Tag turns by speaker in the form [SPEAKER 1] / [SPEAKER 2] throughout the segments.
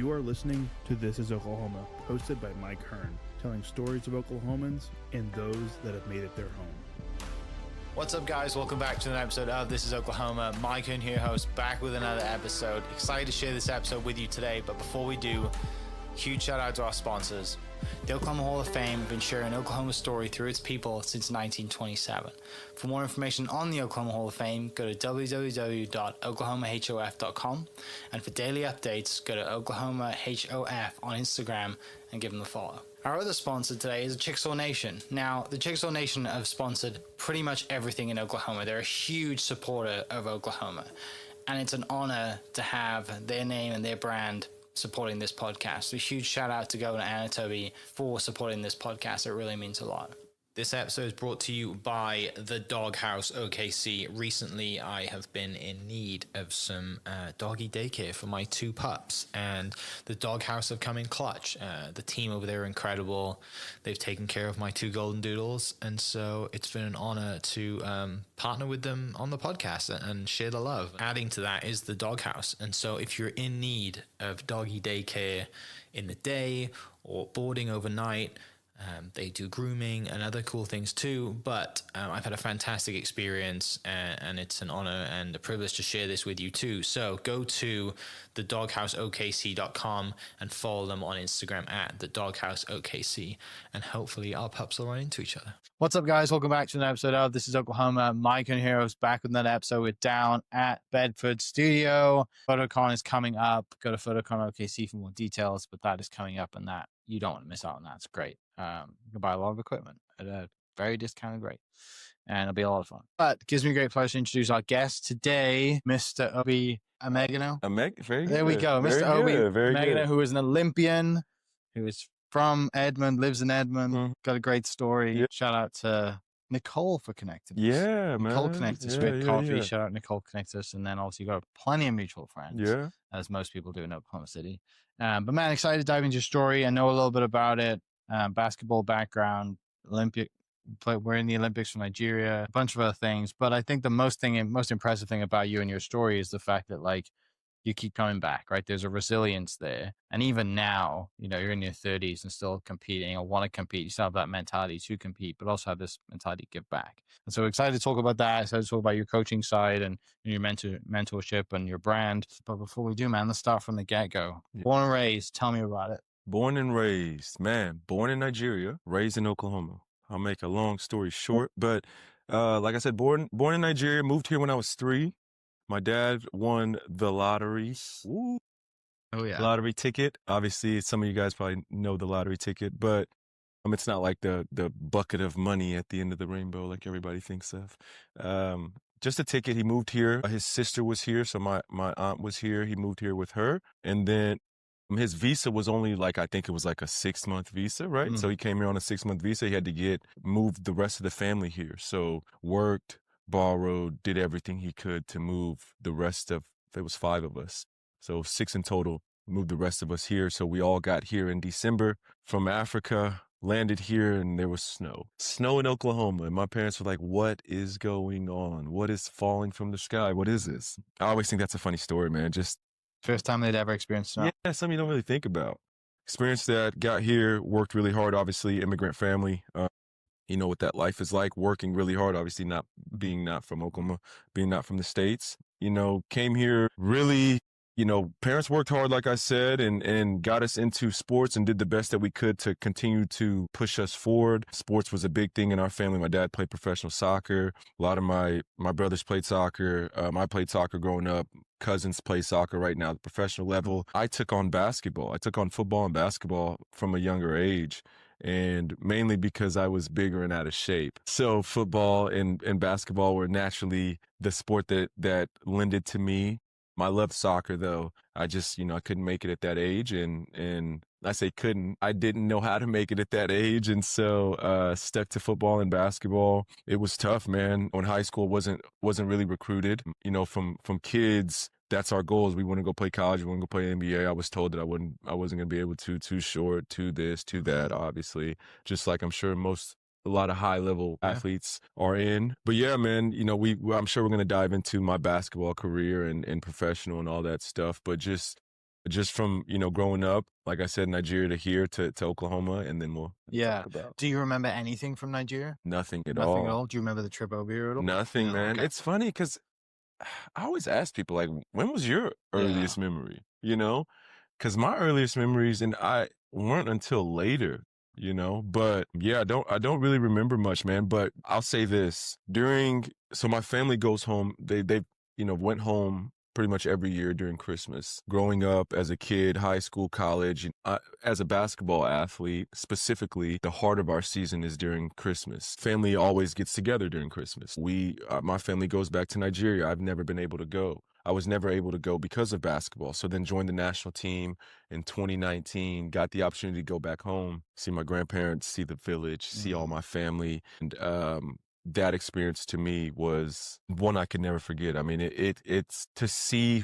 [SPEAKER 1] You are listening to This is Oklahoma, hosted by Mike Hearn, telling stories of Oklahomans and those that have made it their home.
[SPEAKER 2] What's up, guys? Welcome back to another episode of This is Oklahoma. Mike Hearn here, host, back with another episode. Excited to share this episode with you today, but before we do, huge shout out to our sponsors. The Oklahoma Hall of Fame has been sharing Oklahoma's story through its people since 1927. For more information on the Oklahoma Hall of Fame, go to www.oklahomahof.com. And for daily updates, go to oklahomahof on Instagram and give them a follow. Our other sponsor today is Chickasaw Nation. Now, the Chickasaw Nation have sponsored pretty much everything in Oklahoma. They're a huge supporter of Oklahoma. And it's an honor to have their name and their brand supporting this podcast. A huge shout out to Governor Anatobi for supporting this podcast. It really means a lot. This episode is brought to you by the Doghouse OKC. Recently, I have been in need of some doggy daycare for my two pups, and the Doghouse have come in clutch. The team over there are incredible. They've taken care of my two golden doodles, and so it's been an honor to partner with them on the podcast and share the love. Adding to that is the Doghouse, and so if you're in need of doggy daycare in the day or boarding overnight, they do grooming and other cool things too, but I've had a fantastic experience, and it's an honor and a privilege to share this with you too. So go to thedogHouseOKC.com and follow them on Instagram at thedogHouseOKC, and hopefully our pups will run into each other. What's up, guys? Welcome back to another episode of This is Oklahoma. Mike and Heroes back with another episode. We're down at Bedford Studio. PhotoCon is coming up. Go to PhotoCon OKC for more details, but that is coming up, and that you don't want to miss out on that. It's great. You can buy a lot of equipment at a very discounted rate, and it'll be a lot of fun. But it gives me a great pleasure to introduce our guest today, Mr. Obi Emegano.
[SPEAKER 3] Very good.
[SPEAKER 2] There we go. Mr. Obi Emegano, who is an Olympian, who is from Edmond, lives in Edmond, got a great story. Yep. Shout out to Nicole for connecting us.
[SPEAKER 3] Yeah,
[SPEAKER 2] Nicole
[SPEAKER 3] man.
[SPEAKER 2] connected us with coffee. Shout out Nicole connected us. And then also you got plenty of mutual friends.
[SPEAKER 3] Yeah.
[SPEAKER 2] As most people do in Oklahoma City. But man, excited to dive into your story. I know a little bit about it. Basketball background, we're in the Olympics for Nigeria, a bunch of other things. But I think the most impressive thing about you and your story is the fact that, like, you keep coming back, right? There's a resilience there. And even now, you know, you're in your 30s and still competing or want to compete. You still have that mentality to compete, but also have this mentality to give back. And so excited to talk about that. Excited to talk about your coaching side and your mentorship and your brand. But before we do, man, let's start from the get-go. Yeah. Born and raised, tell me about it.
[SPEAKER 3] Born and raised, man. Born in Nigeria, raised in Oklahoma. I'll make a long story short, but like I said, born in Nigeria, moved here when I was 3. My dad won the lottery. Ooh.
[SPEAKER 2] Oh, yeah.
[SPEAKER 3] Lottery ticket. Obviously, some of you guys probably know the lottery ticket, but it's not like the bucket of money at the end of the rainbow like everybody thinks of. Just a ticket. He moved here. His sister was here, so my aunt was here. He moved here with her. And then his visa was only I think it was like a 6-month visa, right? Mm. So he came here on a 6-month visa. He had to moved the rest of the family here. So worked, borrowed, did everything he could to move the rest of, there was 5 of us. So 6 in total, moved the rest of us here. So we all got here in December from Africa, landed here, and there was snow in Oklahoma. And my parents were like, what is going on? What is falling from the sky? What is this? I always think that's a funny story, man. Just
[SPEAKER 2] first time they'd ever experienced snow.
[SPEAKER 3] Yeah, something you don't really think about. Experienced that, got here, worked really hard, obviously, immigrant family. You know what that life is like, working really hard, obviously not from Oklahoma, being not from the States. You know, came here really, you know, parents worked hard, like I said, and got us into sports and did the best that we could to continue to push us forward. Sports was a big thing in our family. My dad played professional soccer. A lot of my brothers played soccer. I played soccer growing up. Cousins play soccer right now at the professional level. I took on basketball. I took on football and basketball from a younger age, and mainly because I was bigger and out of shape. So football and basketball were naturally the sport that lended to me. I loved soccer though. I just, I couldn't make it at that age, and I say couldn't. I didn't know how to make it at that age, and so stuck to football and basketball. It was tough, man. When high school wasn't really recruited, from kids. That's our goals. We want to go play college. We want to go play NBA. I was told that I wasn't going to be able to, too short, to this, to that, obviously. Just like I'm sure a lot of high level athletes are in. But yeah, man, I'm sure we're going to dive into my basketball career and professional and all that stuff. But just just from, growing up, like I said, Nigeria to here to Oklahoma, and then we'll
[SPEAKER 2] Yeah.
[SPEAKER 3] talk about
[SPEAKER 2] Do you remember anything from Nigeria?
[SPEAKER 3] nothing at
[SPEAKER 2] Nothing at
[SPEAKER 3] all.
[SPEAKER 2] all? Do you remember the trip over here at all?
[SPEAKER 3] Nothing,
[SPEAKER 2] No,
[SPEAKER 3] man.
[SPEAKER 2] okay.
[SPEAKER 3] It's funny because I always ask people, like, when was your
[SPEAKER 2] Yeah.
[SPEAKER 3] earliest memory? Because my earliest memories and I weren't until later, But yeah, I don't really remember much, man. But I'll say this: so my family goes home. They went home pretty much every year during Christmas. Growing up as a kid, high school, college, as a basketball athlete, specifically, the heart of our season is during Christmas. Family always gets together during Christmas. My family goes back to Nigeria. I've never been able to go. I was never able to go because of basketball. So then joined the national team in 2019, got the opportunity to go back home, see my grandparents, see the village, see all my family. And that experience to me was one I could never forget. I mean, it's to see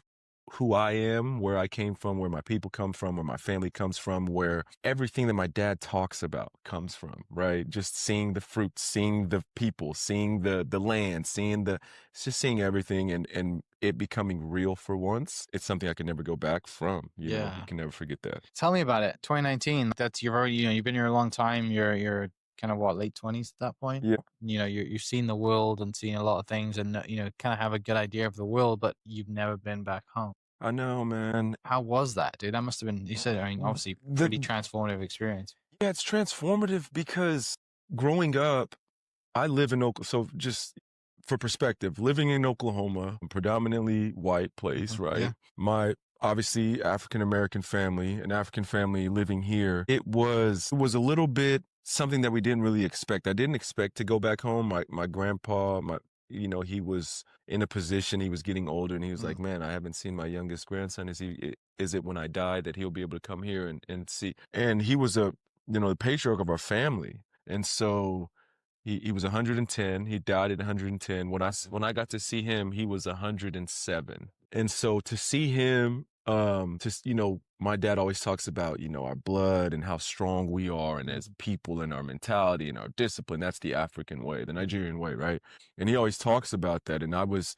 [SPEAKER 3] who I am, where I came from, where my people come from, where my family comes from, where everything that my dad talks about comes from, right? Just seeing the fruits, seeing the people, seeing the land, just seeing everything and it becoming real for once. It's something I can never go back from. You can never forget that.
[SPEAKER 2] Tell me about it. 2019. You've already, you've been here a long time. You're kind of late 20s at that point.
[SPEAKER 3] Yeah.
[SPEAKER 2] You've seen the world and seen a lot of things, and kind of have a good idea of the world, but you've never been back home.
[SPEAKER 3] I know, man.
[SPEAKER 2] How was that, dude? That must have been, you said, I mean, obviously pretty transformative experience.
[SPEAKER 3] Yeah, it's transformative because growing up, I live in Oklahoma. So just for perspective, living in Oklahoma, a predominantly white place, right?
[SPEAKER 2] Yeah.
[SPEAKER 3] My obviously African-American family, an African family living here, it was a little bit something that we didn't really expect. I didn't expect to go back home. My grandpa, he was in a position, he was getting older, and he was like, man, I haven't seen my youngest grandson. Is it when I die that he'll be able to come here and see? And he was the patriarch of our family. And so he was 110. He died at 110. When I got to see him, he was 107. And so to see him, my dad always talks about, our blood and how strong we are, and as people, and our mentality and our discipline. That's the African way, the Nigerian way, right? And he always talks about that. And I was,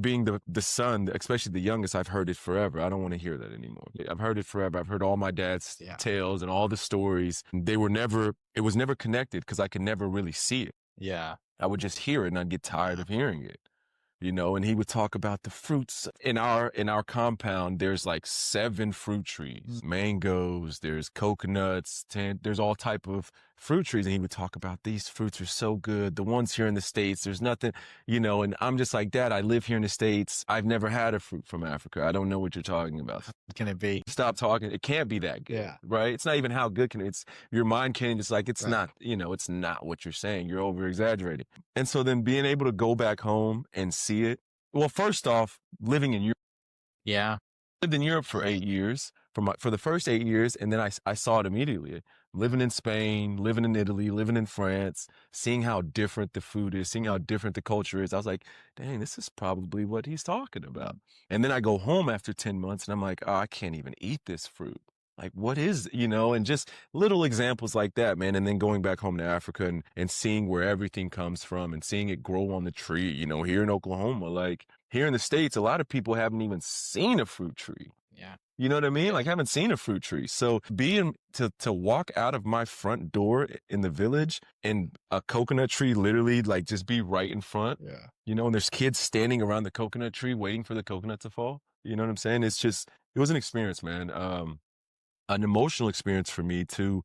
[SPEAKER 3] being the son, especially the youngest, I've heard it forever. I don't want to hear that anymore. I've heard it forever. I've heard all my dad's tales and all the stories. It was never connected because I could never really see it.
[SPEAKER 2] Yeah.
[SPEAKER 3] I would just hear it and I'd get tired of hearing it. And he would talk about the fruits in our compound. There's like 7 fruit trees, mangoes, there's coconuts, there's all type of fruit trees. And he would talk about these fruits are so good. The ones here in the States, there's nothing, and I'm just like, Dad, I live here in the States. I've never had a fruit from Africa. I don't know what you're talking about.
[SPEAKER 2] Can it be?
[SPEAKER 3] Stop talking. It can't be that good.
[SPEAKER 2] Yeah.
[SPEAKER 3] Right. It's not even how good it's your mind can't just like, it's not, it's not what you're saying. You're over exaggerating. And so then being able to go back home and see it. Well, first off, living in Europe.
[SPEAKER 2] Yeah.
[SPEAKER 3] Lived in Europe for 8 years, for the first 8 years, and then I saw it immediately. Living in Spain, living in Italy, living in France, seeing how different the food is, seeing how different the culture is. I was like, dang, this is probably what he's talking about. And then I go home after 10 months and I'm like, oh, I can't even eat this fruit. Like, what is, and just little examples like that, man. And then going back home to Africa and seeing where everything comes from and seeing it grow on the tree, here in Oklahoma, like here in the States, a lot of people haven't even seen a fruit tree.
[SPEAKER 2] Yeah.
[SPEAKER 3] You know what I mean? Like, haven't seen a fruit tree. So being to walk out of my front door in the village and a coconut tree literally like just be right in front, and there's kids standing around the coconut tree waiting for the coconut to fall. You know what I'm saying? It was an experience, man. An emotional experience for me to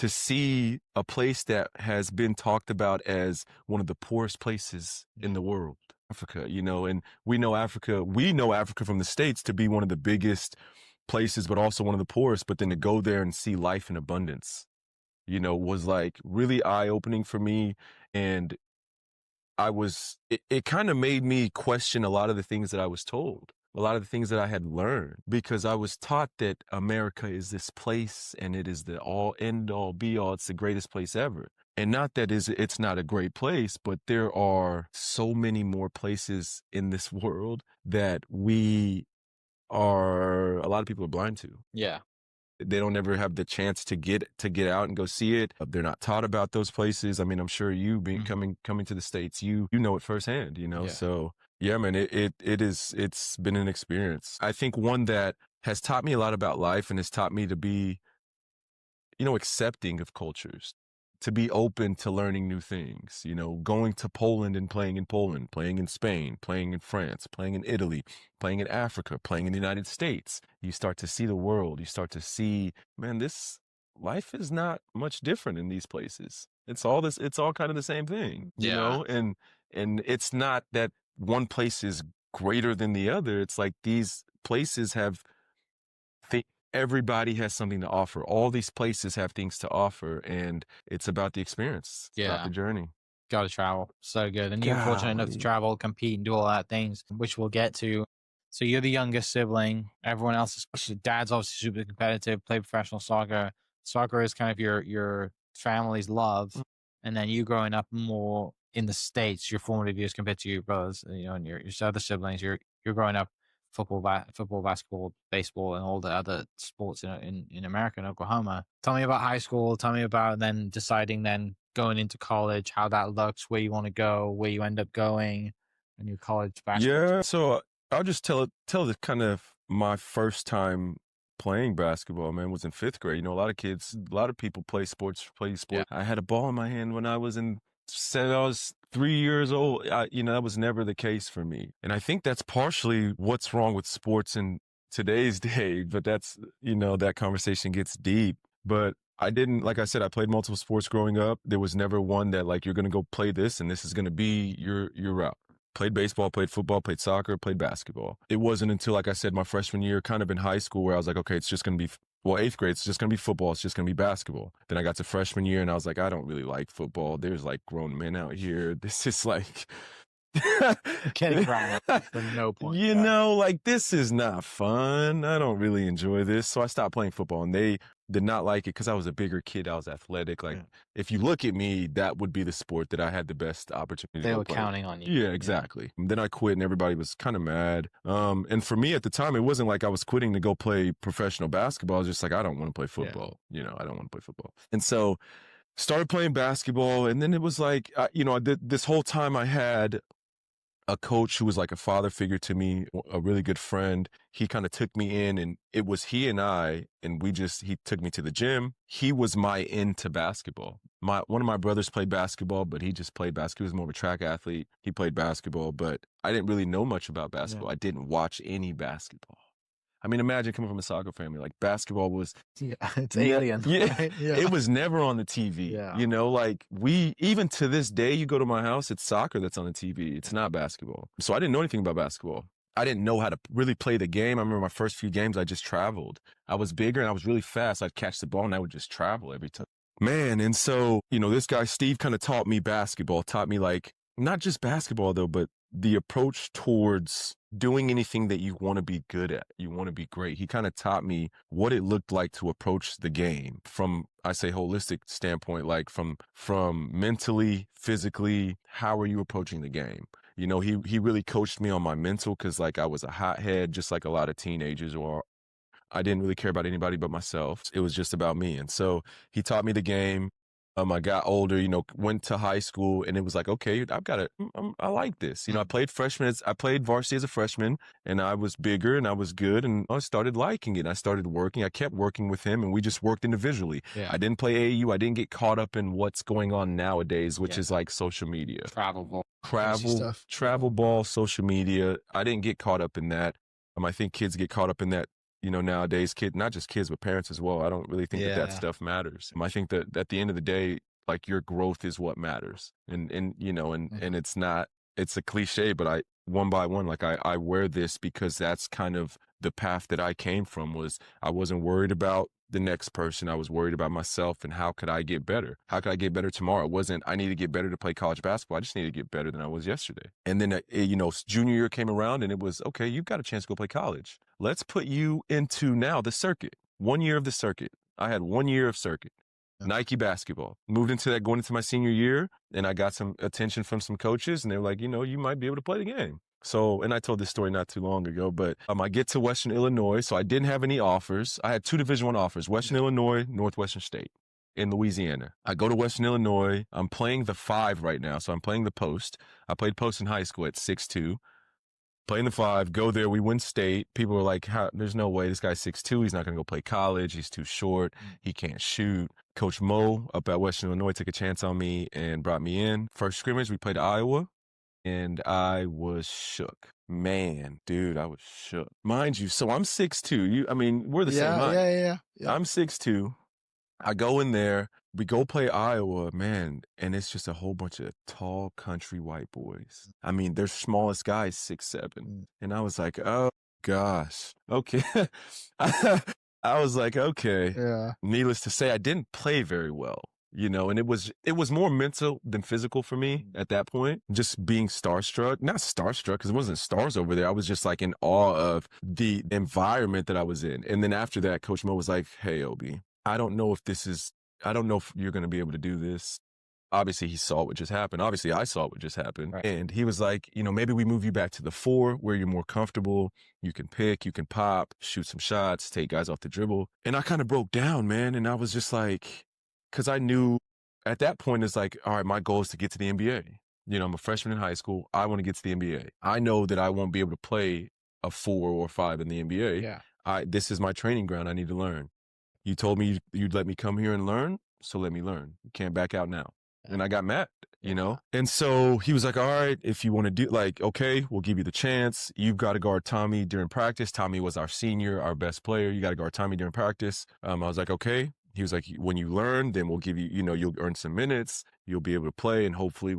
[SPEAKER 3] see a place that has been talked about as one of the poorest places in the world, Africa, and we know Africa from the States to be one of the biggest places, but also one of the poorest. But then to go there and see life in abundance, was like really eye-opening for me. And it kind of made me question a lot of the things that I was told, a lot of the things that I had learned, because I was taught that America is this place and it is the all end all be all. It's the greatest place ever. And not that it's not a great place, but there are so many more places in this world that a lot of people are blind to.
[SPEAKER 2] Yeah.
[SPEAKER 3] They don't ever have the chance to get out and go see it. They're not taught about those places. I mean, I'm sure you coming to the States, you know it firsthand,
[SPEAKER 2] Yeah.
[SPEAKER 3] So yeah, man, it's been an experience. I think one that has taught me a lot about life and has taught me to be, accepting of cultures, to be open to learning new things, going to Poland and playing in Poland, playing in Spain, playing in France, playing in Italy, playing in Africa, playing in the United States. You start to see the world. You start to see, man, this life is not much different in these places. It's all kind of the same thing, and it's not that one place is greater than the other. It's like these places have everybody has something to offer. All these places have things to offer, and it's about the experience. It's about the journey.
[SPEAKER 2] Got to travel. So good. And you're fortunate enough to travel, compete, and do all that things, which we'll get to. So you're the youngest sibling. Everyone else, especially dad's obviously super competitive, play professional soccer. Soccer is kind of your family's love. And then you growing up more in the States, your formative years compared to your brothers, and your other siblings, you're growing up football, basketball, baseball, and all the other sports in America and Oklahoma. Tell me about high school. Tell me about then deciding then going into college, how that looks, where you want to go, where you end up going, and your college basketball.
[SPEAKER 3] Yeah, so I'll just tell the kind of my first time playing basketball, man, was in 5th grade. A lot of people play sports. Yeah. I had a ball in my hand when I was 3 years old. That was never the case for me. And I think that's partially what's wrong with sports in today's day, but that's, that conversation gets deep. But I didn't, like I said, I played multiple sports growing up. There was never one that like, you're going to go play this and this is going to be your route. Played baseball, played football, played soccer, played basketball. It wasn't until, like I said, my freshman year, kind of in high school, where I was like, okay, it's just going to be, 8th grade, it's just going to be football. It's just going to be basketball. Then I got to freshman year and I was like, I don't really like football. There's like grown men out here. This is like...
[SPEAKER 2] Getting wrong for no point.
[SPEAKER 3] Like this is not fun. I don't really enjoy this. So I stopped playing football and they did not like it because I was a bigger kid. I was athletic. Like if you look at me, that would be the sport that I had the best opportunity
[SPEAKER 2] They
[SPEAKER 3] to
[SPEAKER 2] were
[SPEAKER 3] play.
[SPEAKER 2] counting on you.
[SPEAKER 3] Yeah, exactly. Then I quit and everybody was kind of mad. And for me at the time, it wasn't like I was quitting to go play professional basketball. I was just like, I don't want to play football. I don't want to play football. And so started playing basketball. And then it was like, this whole time I had a coach who was like a father figure to me, a really good friend. He kind of took me in, and it was he and I, and he took me to the gym. He was my into basketball. One of my brothers played basketball, but he just played basketball. He was more of a track athlete. He played basketball, but I didn't really know much about basketball. I didn't watch any basketball. I mean, imagine coming from a soccer family. Like basketball was,
[SPEAKER 2] it's alien.
[SPEAKER 3] Right? It was never on the TV. Like even to this day, you go to my house, it's soccer that's on the TV. It's not basketball. So I didn't know anything about basketball. I didn't know how to really play the game. I remember my first few games, I just traveled. I was bigger and I was really fast. I'd catch the ball and I would just travel every time. Man, and so, this guy, Steve, kind of taught me basketball, taught me like, not just basketball though, but the approach towards doing anything that you want to be good at, you want to be great. He kind of taught me what it looked like to approach the game from, I say, holistic standpoint, like from mentally, physically, how are you approaching the game? He really coached me on my mental because like I was a hothead, just like a lot of teenagers, or I didn't really care about anybody but myself. It was just about me. And so he taught me the game. I got older, went to high school, and it was like, okay, I like this. I played varsity as a freshman, and I was bigger and I was good, and I started liking it. I started working. I kept working with him, and we just worked individually. I didn't play AAU. I didn't get caught up in what's going on nowadays, which is like social media. Travel ball, social media. I didn't get caught up in that. I think kids get caught up in that. Nowadays, not just kids, but parents as well. I don't really think that stuff matters. I think that at the end of the day, like your growth is what matters. And it's not, it's a cliche, but one by one, like I wear this because that's kind of the path that I came from. Was I wasn't worried about the next person. I was worried about myself and how could I get better? How could I get better tomorrow? It wasn't, I need to get better to play college basketball. I just need to get better than I was yesterday. And then, junior year came around and it was, okay, you've got a chance to go play college. Let's put you into now the circuit. 1 year of the circuit. I had 1 year of circuit. Nike basketball. Moved into that going into my senior year, and I got some attention from some coaches, and they were like, you might be able to play the game. So, and I told this story not too long ago, but I get to Western Illinois, so I didn't have any offers. I had 2 Division I offers, Western Illinois, Northwestern State in Louisiana. I go to Western Illinois. I'm playing the 5 right now, so I'm playing the post. I played post in high school at 6'2". play in the 5, go there. We win state. People were like, there's no way. This guy's 6'2". He's not going to go play college. He's too short. He can't shoot. Coach Mo up at Western Illinois took a chance on me and brought me in. First scrimmage, we played Iowa, and I was shook. Man, dude, I was shook. Mind you, so I'm 6'2". We're the same height.
[SPEAKER 2] Yeah.
[SPEAKER 3] I'm 6'2". I go in there. We go play Iowa, man, and it's just a whole bunch of tall country white boys. Their smallest guy is 6'7". And I was like, oh, gosh. Okay. I was like, okay.
[SPEAKER 2] Yeah.
[SPEAKER 3] Needless to say, I didn't play very well, and it was more mental than physical for me at that point. Just being starstruck, not starstruck because it wasn't stars over there. I was just like in awe of the environment that I was in. And then after that, Coach Mo was like, hey, Obi, I don't know if you're going to be able to do this. Obviously, he saw what just happened. Obviously, I saw what just happened. Right. And he was like, maybe we move you back to the 4 where you're more comfortable. You can pick, you can pop, shoot some shots, take guys off the dribble. And I kind of broke down, man. And I was just like, because I knew at that point, it's like, all right, my goal is to get to the NBA. I'm a freshman in high school. I want to get to the NBA. I know that I won't be able to play a 4 or 5 in the NBA.
[SPEAKER 2] Yeah.
[SPEAKER 3] This is my training ground. I need to learn. You told me you'd let me come here and learn, so let me learn. You can't back out now. And I got mad, And so he was like, all right, if you want to do, okay, we'll give you the chance. You've got to guard Tommy during practice. Tommy was our senior, our best player. You got to guard Tommy during practice. I was like, okay. He was like, when you learn, then we'll give you, you'll earn some minutes. You'll be able to play, and hopefully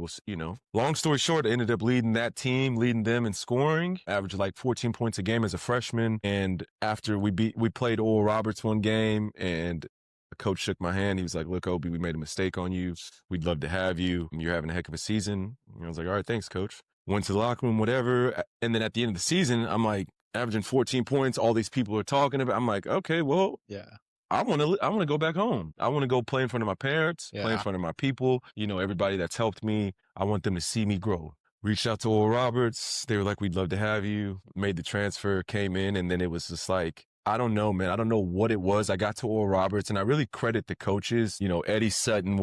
[SPEAKER 3] Long story short, I ended up leading them in scoring. Averaged like 14 points a game as a freshman. And after we played Oral Roberts one game, and the coach shook my hand. He was like, look, Obi, we made a mistake on you. We'd love to have you. You're having a heck of a season. And I was like, all right, thanks, coach. Went to the locker room, whatever. And then at the end of the season, I'm like averaging 14 points. All these people are talking about. I'm like, okay, well,
[SPEAKER 2] yeah.
[SPEAKER 3] I want to go back home. I want to go play in front of my parents, play in front of my people, everybody that's helped me. I want them to see me grow. Reached out to Oral Roberts. They were like, we'd love to have you. Made the transfer, came in, and then it was just like, I don't know, man. I don't know what it was. I got to Oral Roberts, and I really credit the coaches. Eddie Sutton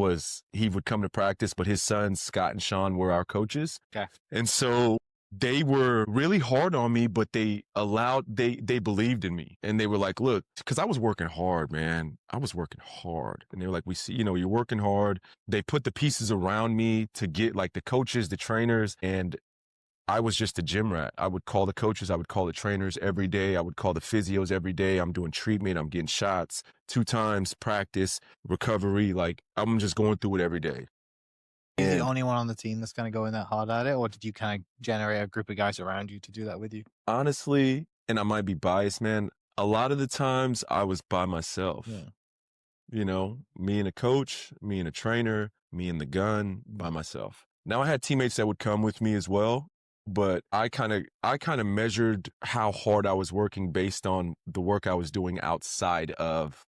[SPEAKER 3] he would come to practice, but his sons, Scott and Sean, were our coaches.
[SPEAKER 2] Okay.
[SPEAKER 3] And so they were really hard on me, but they believed in me. And they were like, look, because I was working hard, man. I was working hard. And they were like, we see, you're working hard. They put the pieces around me to get like the coaches, the trainers, and I was just a gym rat. I would call the coaches. I would call the trainers every day. I would call the physios every day. I'm doing treatment. I'm getting shots 2 times, practice, recovery. Like, I'm just going through it every day.
[SPEAKER 2] Is he the only one on the team that's kind of going that hard at it, or did you kind of generate a group of guys around you to do that with you?
[SPEAKER 3] Honestly, and I might be biased, man, a lot of the times I was by myself.
[SPEAKER 2] Yeah.
[SPEAKER 3] Me and a coach, me and a trainer, me and the gun, by myself. Now, I had teammates that would come with me as well, but I kind of measured how hard I was working based on the work I was doing outside of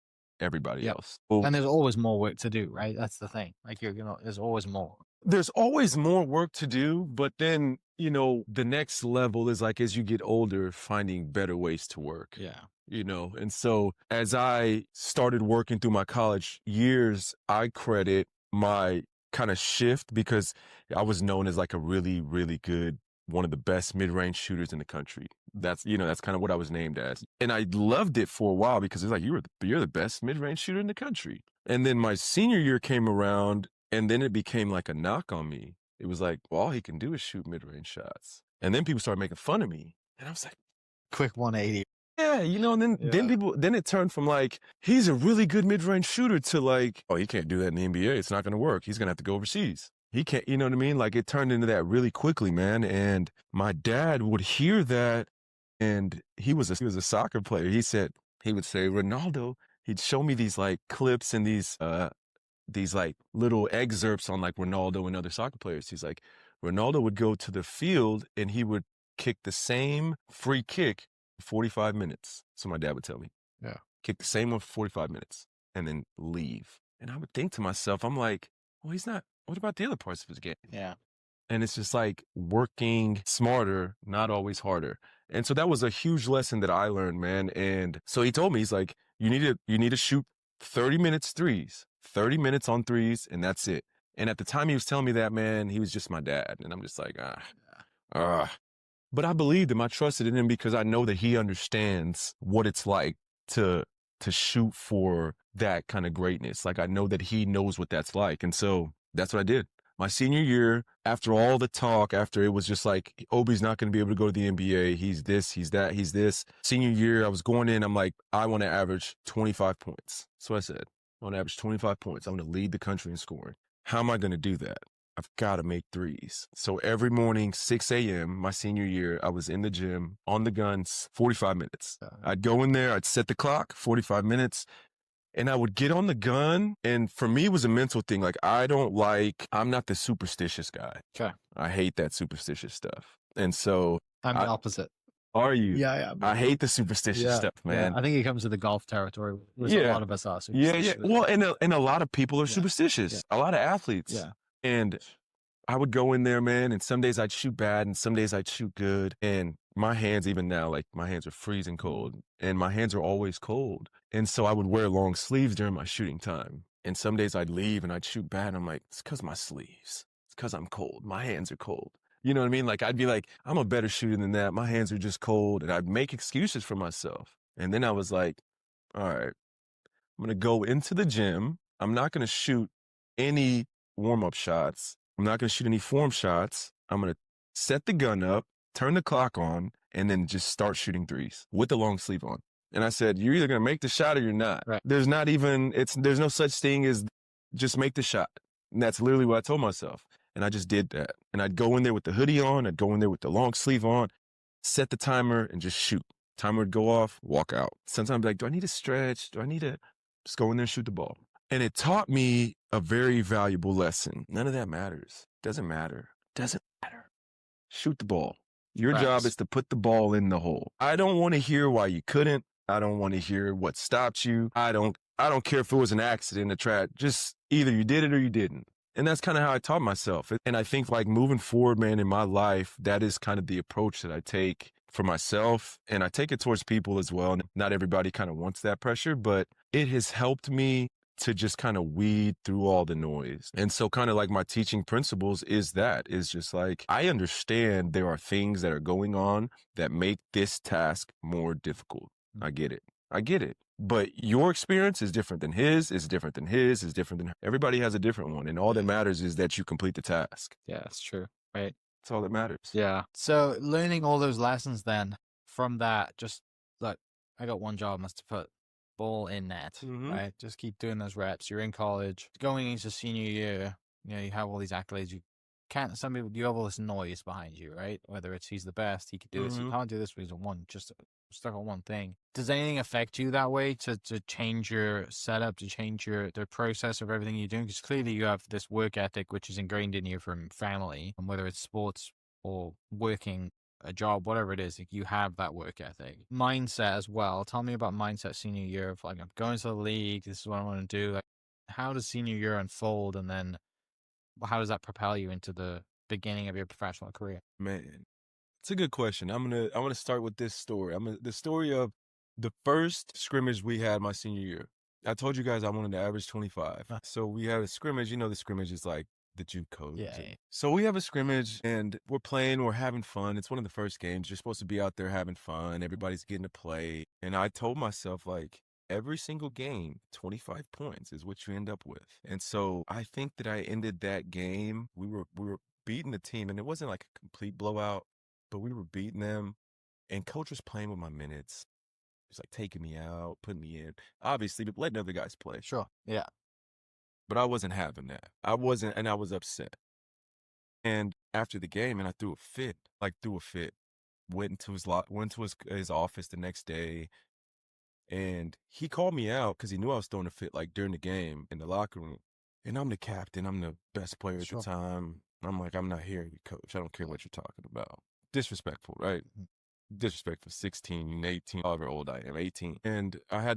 [SPEAKER 3] everybody else.
[SPEAKER 2] And there's always more work to do, right? That's the thing. Like there's always more.
[SPEAKER 3] There's always more work to do, but then, the next level is like, as you get older, finding better ways to work.
[SPEAKER 2] Yeah.
[SPEAKER 3] And so as I started working through my college years, I credit my kind of shift because I was known as like a really, really good, one of the best mid-range shooters in the country. That's kind of what I was named as. And I loved it for a while because it's like, you're the best mid-range shooter in the country. And then my senior year came around, and then it became like a knock on me. It was like, well, all he can do is shoot mid-range shots. And then people started making fun of me. And I was like,
[SPEAKER 2] quick 180.
[SPEAKER 3] Yeah, and then it turned from like, he's a really good mid-range shooter to like, oh, he can't do that in the NBA. It's not going to work. He's going to have to go overseas. He can't, you know what I mean? Like, it turned into that really quickly, man. And my dad would hear that, and he was a soccer player. He would say, Ronaldo, he'd show me these like clips and these like little excerpts on like Ronaldo and other soccer players. He's like, Ronaldo would go to the field and he would kick the same free kick for 45 minutes. So my dad would tell me.
[SPEAKER 2] Yeah.
[SPEAKER 3] Kick the same one for 45 minutes and then leave. And I would think to myself, I'm like, well, he's not. What about the other parts of his game?
[SPEAKER 2] Yeah.
[SPEAKER 3] And it's just like working smarter, not always harder. And so that was a huge lesson that I learned, man. And so he told me, he's like, you need to shoot 30 minutes threes, 30 minutes on threes, and that's it. And at the time he was telling me that, man, he was just my dad. And I'm just like, But I believed him. I trusted in him because I know that he understands what it's like to shoot for that kind of greatness. Like I know that he knows what that's like. And so that's what I did. My senior year, after all the talk, after it was just like, Obi's not going to be able to go to the NBA. He's this, he's that, he's this. Senior year, I was going in, I'm like, I want to average 25 points. So I said, I want to average 25 points. I'm going to lead the country in scoring. How am I going to do that? I've got to make threes. So every morning, 6 a.m., my senior year, I was in the gym on the guns, 45 minutes. I'd go in there, I'd set the clock, 45 minutes, and I would get on the gun. And for me, it was a mental thing. Like, I'm not the superstitious guy.
[SPEAKER 2] Okay.
[SPEAKER 3] I hate that superstitious stuff. And so.
[SPEAKER 2] I'm the opposite.
[SPEAKER 3] Are you?
[SPEAKER 2] Yeah.
[SPEAKER 3] I hate the superstitious stuff, man.
[SPEAKER 2] Yeah. I think it comes to the golf territory, which a lot of us are superstitious.
[SPEAKER 3] Yeah. Well, and a lot of people are superstitious. Yeah. A lot of athletes.
[SPEAKER 2] Yeah.
[SPEAKER 3] And I would go in there, man, and some days I'd shoot bad and some days I'd shoot good. And my hands, even now, like my hands are freezing cold and my hands are always cold. And so I would wear long sleeves during my shooting time. And some days I'd leave and I'd shoot bad. And I'm like, it's because my sleeves. It's because I'm cold. My hands are cold. You know what I mean? Like I'd be like, I'm a better shooter than that. My hands are just cold. And I'd make excuses for myself. And then I was like, all right, I'm going to go into the gym. I'm not going to shoot any warm-up shots. I'm not going to shoot any form shots. I'm going to set the gun up, turn the clock on, and then just start shooting threes with the long sleeve on. And I said, you're either going to make the shot or you're not.
[SPEAKER 2] Right.
[SPEAKER 3] There's no such thing as just make the shot. And that's literally what I told myself. And I just did that. And I'd go in there with the hoodie on. I'd go in there with the long sleeve on, set the timer, and just shoot. Timer would go off, walk out. Sometimes I'd be like, do I need to stretch? Do I need to just go in there and shoot the ball? And it taught me a very valuable lesson. None of that matters. Doesn't matter. Doesn't matter. Shoot the ball. Your job is to put the ball in the hole. I don't want to hear why you couldn't. I don't want to hear what stopped you. I don't care if it was an accident, a trap. Just either you did it or you didn't. And that's kind of how I taught myself. And I think like moving forward, man, in my life, that is kind of the approach that I take for myself. And I take it towards people as well. Not everybody kind of wants that pressure, but it has helped me to just kind of weed through all the noise. And so kind of like my teaching principles is just like, I understand there are things that are going on that make this task more difficult. I get it. But your experience is different than his, is different than his, is different than everybody has a different one. And all that matters is that you complete the task.
[SPEAKER 2] Yeah, that's true. Right.
[SPEAKER 3] That's all that matters.
[SPEAKER 2] Yeah. So learning all those lessons then from that, just like, I got one job, was to put ball in net, right? Just keep doing those reps. You're in college, going into senior year, you have all these accolades. You have all this noise behind you, right? Whether it's he's the best, he could do this, he can't do this, but he's just stuck on one thing. Does anything affect you that way to change your setup, to change the process of everything you're doing? Because clearly you have this work ethic which is ingrained in you from family, and whether it's sports or working a job, whatever it is, like you have that work ethic. Mindset as well. Tell me about mindset senior year of like, I'm going to the league, this is what I want to do. Like, how does senior year unfold, and then how does that propel you into the beginning of your professional career?
[SPEAKER 3] Man, it's a good question. I'm gonna start with this story. The story of the first scrimmage we had my senior year. I told you guys I wanted to average 25. So we had a scrimmage. The scrimmage is like the juke code.
[SPEAKER 2] Yeah.
[SPEAKER 3] So we have a scrimmage and we're playing, we're having fun. It's one of the first games. You're supposed to be out there having fun. Everybody's getting to play. And I told myself, like, every single game, 25 points is what you end up with. And so I think that I ended that game. We were beating the team, and it wasn't like a complete blowout, but we were beating them. And coach was playing with my minutes. He was like taking me out, putting me in, obviously, but letting other guys play.
[SPEAKER 2] Sure. Yeah.
[SPEAKER 3] But I wasn't having that. I was upset. And after the game, and I threw a fit. Went into his office the next day, and he called me out because he knew I was throwing a fit like during the game in the locker room. And I'm the captain. I'm the best player at the time. I'm like, I'm not here, coach. I don't care what you're talking about. Disrespectful, right? Disrespectful. 16, 18, however old I am, 18. And I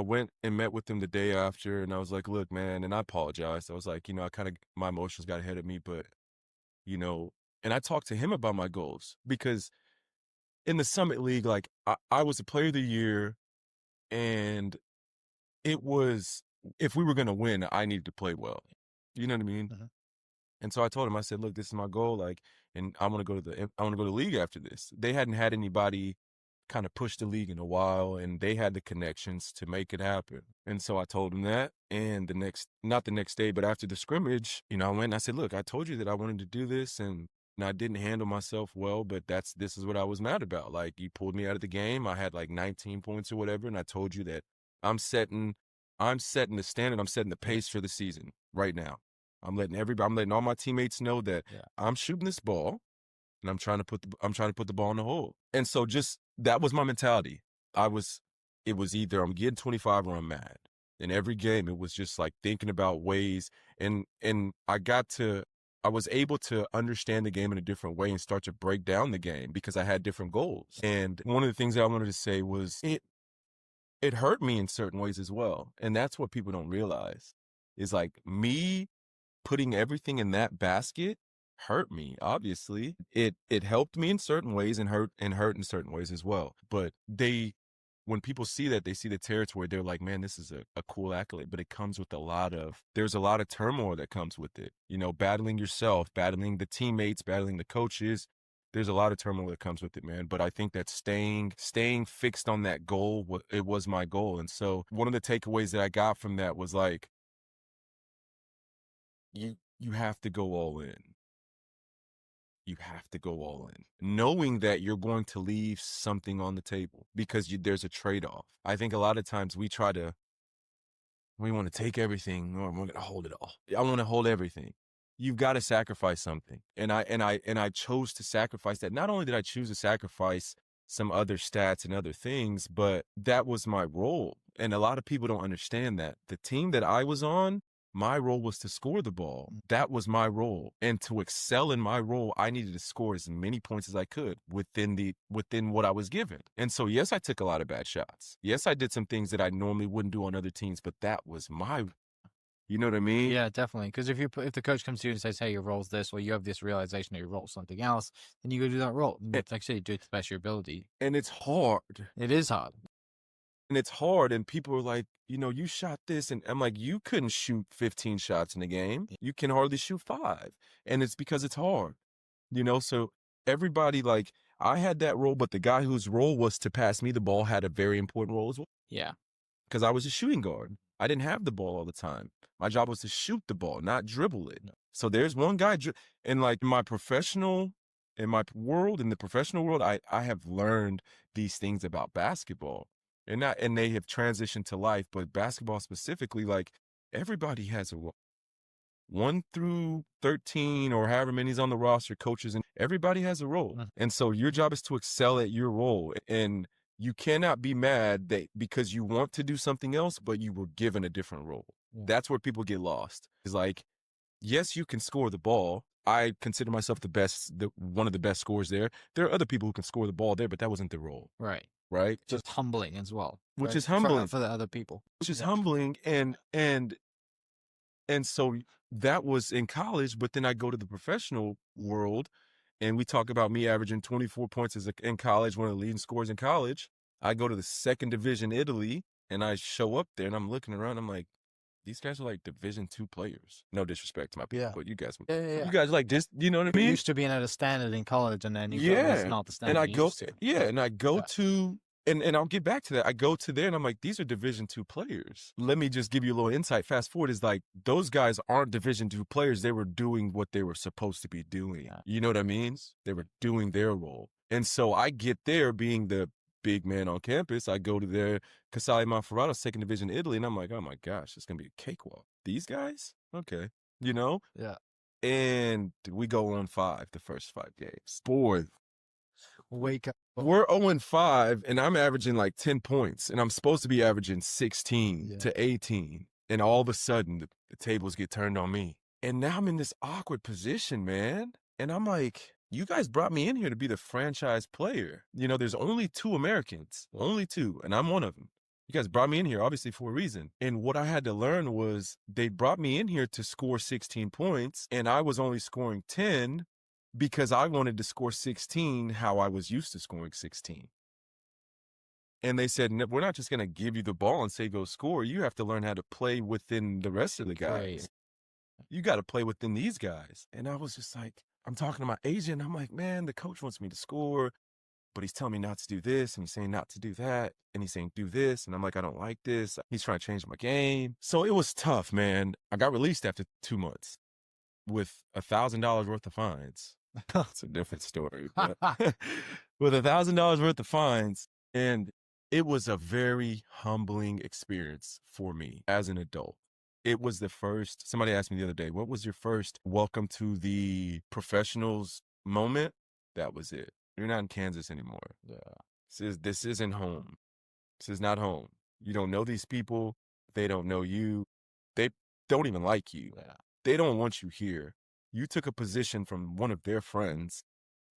[SPEAKER 3] went and met with him the day after, and I was like, look, man, and I apologized. I was like, my emotions got ahead of me, but, and I talked to him about my goals because in the Summit League, like, I was a player of the year, and it was, if we were going to win, I needed to play well. You know what I mean? And so I told him, I said, look, this is my goal. Like, and I want to go to the league after this. They hadn't had anybody kind of push the league in a while, and they had the connections to make it happen. And so I told him that. And not the next day, but after the scrimmage, I went and I said, look, I told you that I wanted to do this, and I didn't handle myself well, but this is what I was mad about. Like, you pulled me out of the game. I had like 19 points or whatever. And I told you that I'm setting the standard. I'm setting the pace for the season right now. I'm letting all my teammates know that I'm shooting this ball and I'm trying to put the ball in the hole. And so just that was my mentality. It was either I'm getting 25 or I'm mad. In every game, it was just like thinking about ways, and I was able to understand the game in a different way and start to break down the game because I had different goals. And one of the things that I wanted to say was it hurt me in certain ways as well. And that's what people don't realize is like me putting everything in that basket hurt me. Obviously, it helped me in certain ways and hurt in certain ways as well. But when people see that, they see the territory, they're like, man, this is a cool accolade, but it comes with there's a lot of turmoil that comes with it. Battling yourself, battling the teammates, battling the coaches. There's a lot of turmoil that comes with it, man. But I think that staying fixed on that goal, it was my goal. And so one of the takeaways that I got from that was like, you have to go all in. You have to go all in, knowing that you're going to leave something on the table because there's a trade-off. I think a lot of times we want to take everything, or we're going to hold it all. I want to hold everything. You've got to sacrifice something. And I chose to sacrifice that. Not only did I choose to sacrifice some other stats and other things, but that was my role. And a lot of people don't understand that. The team that I was on, my role was to score the ball. That was my role. And to excel in my role, I needed to score as many points as I could within what I was given. And so, yes, I took a lot of bad shots. Yes, I did some things that I normally wouldn't do on other teams, but that was you know what I mean?
[SPEAKER 2] Yeah, definitely. Because if the coach comes to you and says, hey, your role's this, or you have this realization that your role's something else, then you go do that role. Like I said, you do it to the best of your ability.
[SPEAKER 3] And it's hard.
[SPEAKER 2] It is hard.
[SPEAKER 3] And it's hard, and people are like, you shot this, and I'm like, you couldn't shoot 15 shots in a game. You can hardly shoot 5, and it's because it's hard, So everybody, like, I had that role, but the guy whose role was to pass me the ball had a very important role as well.
[SPEAKER 2] Yeah,
[SPEAKER 3] because I was a shooting guard. I didn't have the ball all the time. My job was to shoot the ball, not dribble it. So there's one guy, and like in the professional world, I have learned these things about basketball. And they have transitioned to life, but basketball specifically, like everybody has a role. 1 through 13 or however many's on the roster, coaches, and everybody has a role. And so your job is to excel at your role. And you cannot be mad that because you want to do something else, but you were given a different role. That's where people get lost. It's like, yes, you can score the ball. I consider myself one of the best scorers there. There are other people who can score the ball there, but that wasn't their role. Right?
[SPEAKER 2] Just humbling as well.
[SPEAKER 3] Which is humbling.
[SPEAKER 2] For the other people.
[SPEAKER 3] Which is humbling. And so that was in college, but then I go to the professional world and we talk about me averaging 24 points in college, one of the leading scorers in college. I go to the second division, Italy, and I show up there and I'm looking around. I'm like, these guys are like Division II players. No disrespect to my people, but you guys, you guys like this, you know what I mean?
[SPEAKER 2] Used to being at a standard in college, and then you go, it's not the standard.
[SPEAKER 3] And I go to, and I'll get back to that. I go to there and I'm like, these are Division II players. Let me just give you a little insight. Fast forward is like, those guys aren't Division II players. They were doing what they were supposed to be doing. You know what I mean? They were doing their role. And so I get there being the big man on campus. I go to their Casale Monferrato, second division Italy, and I'm like, oh my gosh, it's going to be a cakewalk. These guys? Okay. Yeah. And we go 0-5 the first 5 games. Boy.
[SPEAKER 2] Wake up.
[SPEAKER 3] We're 0-5, and I'm averaging like 10 points, and I'm supposed to be averaging 16 to 18. And all of a sudden, the tables get turned on me. And now I'm in this awkward position, man. And I'm like, you guys brought me in here to be the franchise player. There's only 2 Americans, only 2, and I'm one of them. You guys brought me in here, obviously, for a reason. And what I had to learn was they brought me in here to score 16 points, and I was only scoring 10 because I wanted to score 16 how I was used to scoring 16. And they said, we're not just going to give you the ball and say go score. You have to learn how to play within the rest of the guys. You got to play within these guys. And I was just like, I'm talking to my agent. I'm like, man, the coach wants me to score, but he's telling me not to do this, and he's saying not to do that, and he's saying do this, and I'm like, I don't like this. He's trying to change my game. So it was tough, man. I got released after 2 months with $1,000 worth of fines. It's a different story. But with $1,000 worth of fines, and it was a very humbling experience for me as an adult. It was the first, somebody asked me the other day, what was your first welcome to the professionals moment? That was it. You're not in Kansas anymore. Yeah. This isn't home. This is not home. You don't know these people. They don't know you. They don't even like you. Yeah. They don't want you here. You took a position from one of their friends.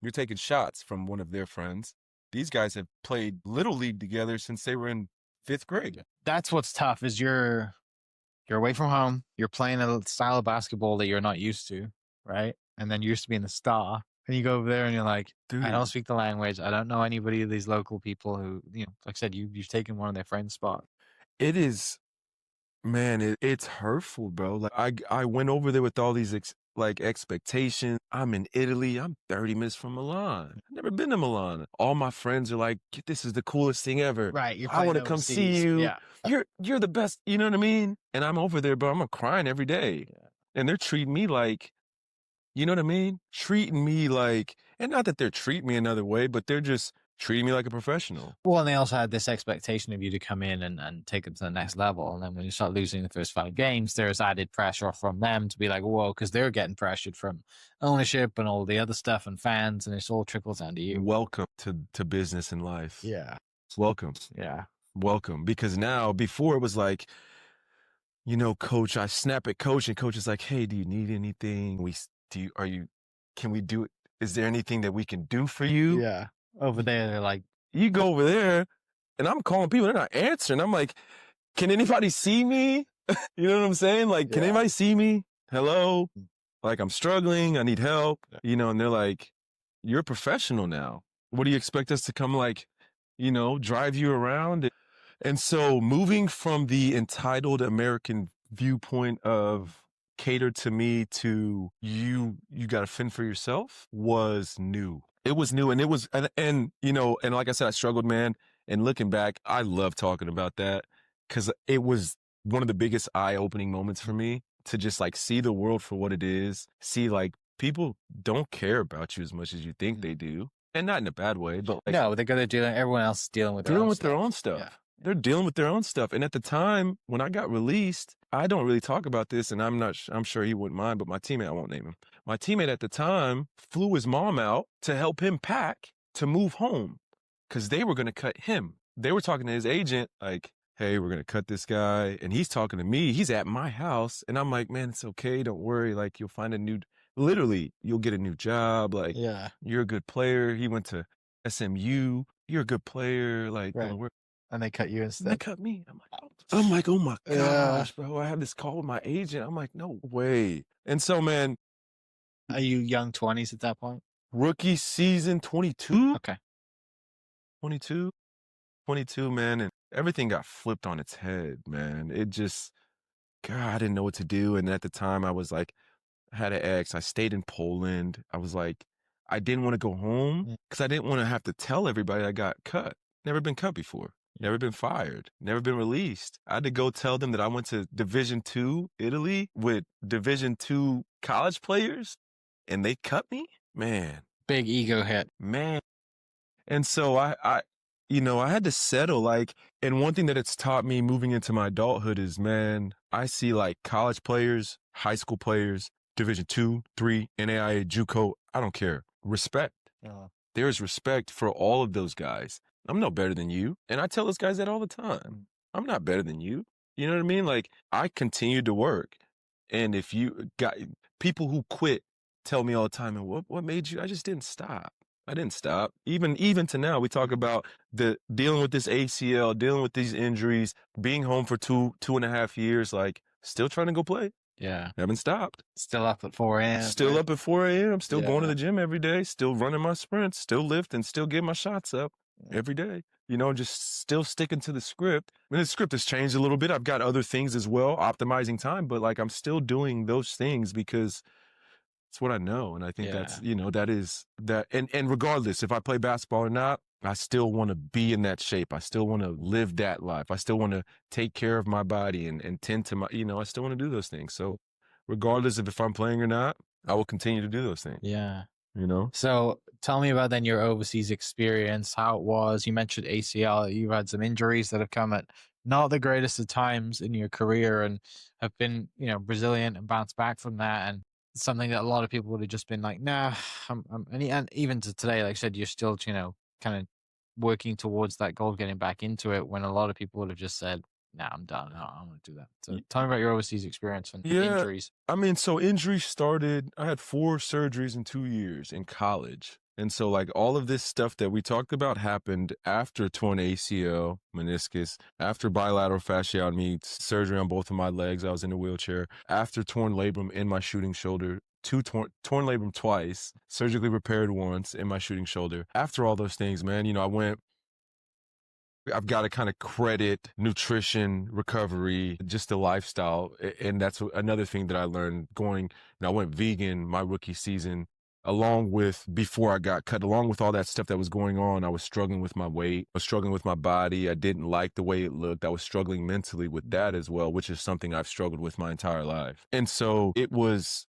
[SPEAKER 3] You're taking shots from one of their friends. These guys have played Little League together since they were in 5th grade.
[SPEAKER 4] That's what's tough is you're away from home. You're playing a style of basketball that you're not used to, right? And then you're used to being the star. And you go over there and you're like, dude, I don't speak the language. I don't know anybody of these local people who, like I said, you've taken one of their friends' spot.
[SPEAKER 3] It is, man, it's hurtful, bro. Like I went over there with all these expectations. I'm in Italy. I'm 30 minutes from Milan. I've never been to Milan. All my friends are like, this is the coolest thing ever.
[SPEAKER 4] Right.
[SPEAKER 3] I want to come see you. Yeah. You're the best. You know what I mean? And I'm over there, bro. I'm crying every day. Yeah. And they're treating me like, you know what I mean? Treating me like, and not that they're treating me another way, but they're just treating me like a professional.
[SPEAKER 4] Well, and they also had this expectation of you to come in and take it to the next level. And then when you start losing the first 5 games, there's added pressure from them to be like, whoa, because they're getting pressured from ownership and all the other stuff and fans, and it all trickles down to you.
[SPEAKER 3] Welcome to business and life.
[SPEAKER 4] Yeah.
[SPEAKER 3] Welcome.
[SPEAKER 4] Yeah.
[SPEAKER 3] Welcome. Because now, before it was like, coach, I snap at coach, and coach is like, hey, do you need anything? Can we do it? Is there anything that we can do for you?
[SPEAKER 4] Yeah. Over there, they're like,
[SPEAKER 3] you go over there, and I'm calling people, they're not answering. I'm like, can anybody see me? You know what I'm saying? Like, can anybody see me? Hello? Like, I'm struggling. I need help. And they're like, you're a professional now. What do you expect us to come, drive you around? And so moving from the entitled American viewpoint of cater to me to you got to fend for yourself was new. It was new, and it was, and like I said, I struggled, man. And looking back, I love talking about that because it was one of the biggest eye-opening moments for me to just see the world for what it is. See, people don't care about you as much as you think they do, and not in a bad way, but
[SPEAKER 4] no, they're gonna do that. Everyone else is dealing with their own stuff.
[SPEAKER 3] Yeah. They're dealing with their own stuff. And at the time when I got released, I don't really talk about this, and I'm sure he wouldn't mind, but my teammate, I won't name him. My teammate at the time flew his mom out to help him pack to move home because they were going to cut him. They were talking to his agent like, hey, we're going to cut this guy. And he's talking to me. He's at my house. And I'm like, man, it's okay. Don't worry. You'll find you'll get a new job. You're a good player. He went to SMU. You're a good player.
[SPEAKER 4] Right. And they cut you instead.
[SPEAKER 3] They cut me. I'm like, oh my gosh, bro. I have this call with my agent. I'm like, no way. And so, man.
[SPEAKER 4] Are you young 20s at that point?
[SPEAKER 3] Rookie season 22.
[SPEAKER 4] Okay.
[SPEAKER 3] 22, man. And everything got flipped on its head, man. It just, God, I didn't know what to do. And at the time I was I had an ex. I stayed in Poland. I was like, I didn't want to go home because I didn't want to have to tell everybody I got cut. Never been cut before. Never been fired, never been released. I had to go tell them that I went to Division II Italy with Division II college players, and they cut me? Man.
[SPEAKER 4] Big ego hit.
[SPEAKER 3] Man. And so I had to settle, and one thing that it's taught me moving into my adulthood is, man, I see college players, high school players, Division II, III, NAIA, JUCO, I don't care. Respect. There is respect for all of those guys. I'm no better than you. And I tell those guys that all the time. I'm not better than you. You know what I mean? I continued to work. And if you got people who quit tell me all the time, and what made you? I just didn't stop. I didn't stop. Even to now, we talk about the dealing with this ACL, dealing with these injuries, being home for 2.5 years, still trying to go play.
[SPEAKER 4] Yeah.
[SPEAKER 3] Haven't stopped.
[SPEAKER 4] Still up at 4 a.m.
[SPEAKER 3] Still up at 4 a.m. Still going to the gym every day. Still running my sprints. Still lifting. Still getting my shots up every day. just still sticking to the script. I mean, the script has changed a little bit. I've got other things as well, optimizing time, but like I'm still doing those things because it's what I know. And I think that's, that is that. And regardless if I play basketball or not, I still want to be in that shape. I still want to live that life. I still want to take care of my body and tend to my, I still want to do those things. So regardless of if I'm playing or not, I will continue to do those things.
[SPEAKER 4] Yeah.
[SPEAKER 3] You
[SPEAKER 4] So tell me about then your overseas experience, how it was. You mentioned ACL. You've had some injuries that have come at not the greatest of times in your career and have been, resilient and bounced back from that. And something that a lot of people would have just been like, nah, and even to today, like I said, you're still, kind of working towards that goal of getting back into it when a lot of people would have just said, nah, I'm done. No, I don't want to do that. So tell me about your overseas experience and injuries.
[SPEAKER 3] I mean, so injuries started, I had 4 surgeries in 2 years in college. And so like all of this stuff that we talked about happened after torn ACL, meniscus, after bilateral fasciotomy, surgery on both of my legs. I was in a wheelchair. After torn labrum in my shooting shoulder, torn labrum twice, surgically repaired once in my shooting shoulder. After all those things, man, I've got to kind of credit nutrition, recovery, just the lifestyle. And that's another thing that I learned I went vegan my rookie season, before I got cut, along with all that stuff that was going on. I was struggling with my weight. I was struggling with my body. I didn't like the way it looked. I was struggling mentally with that as well, which is something I've struggled with my entire life. And so it was,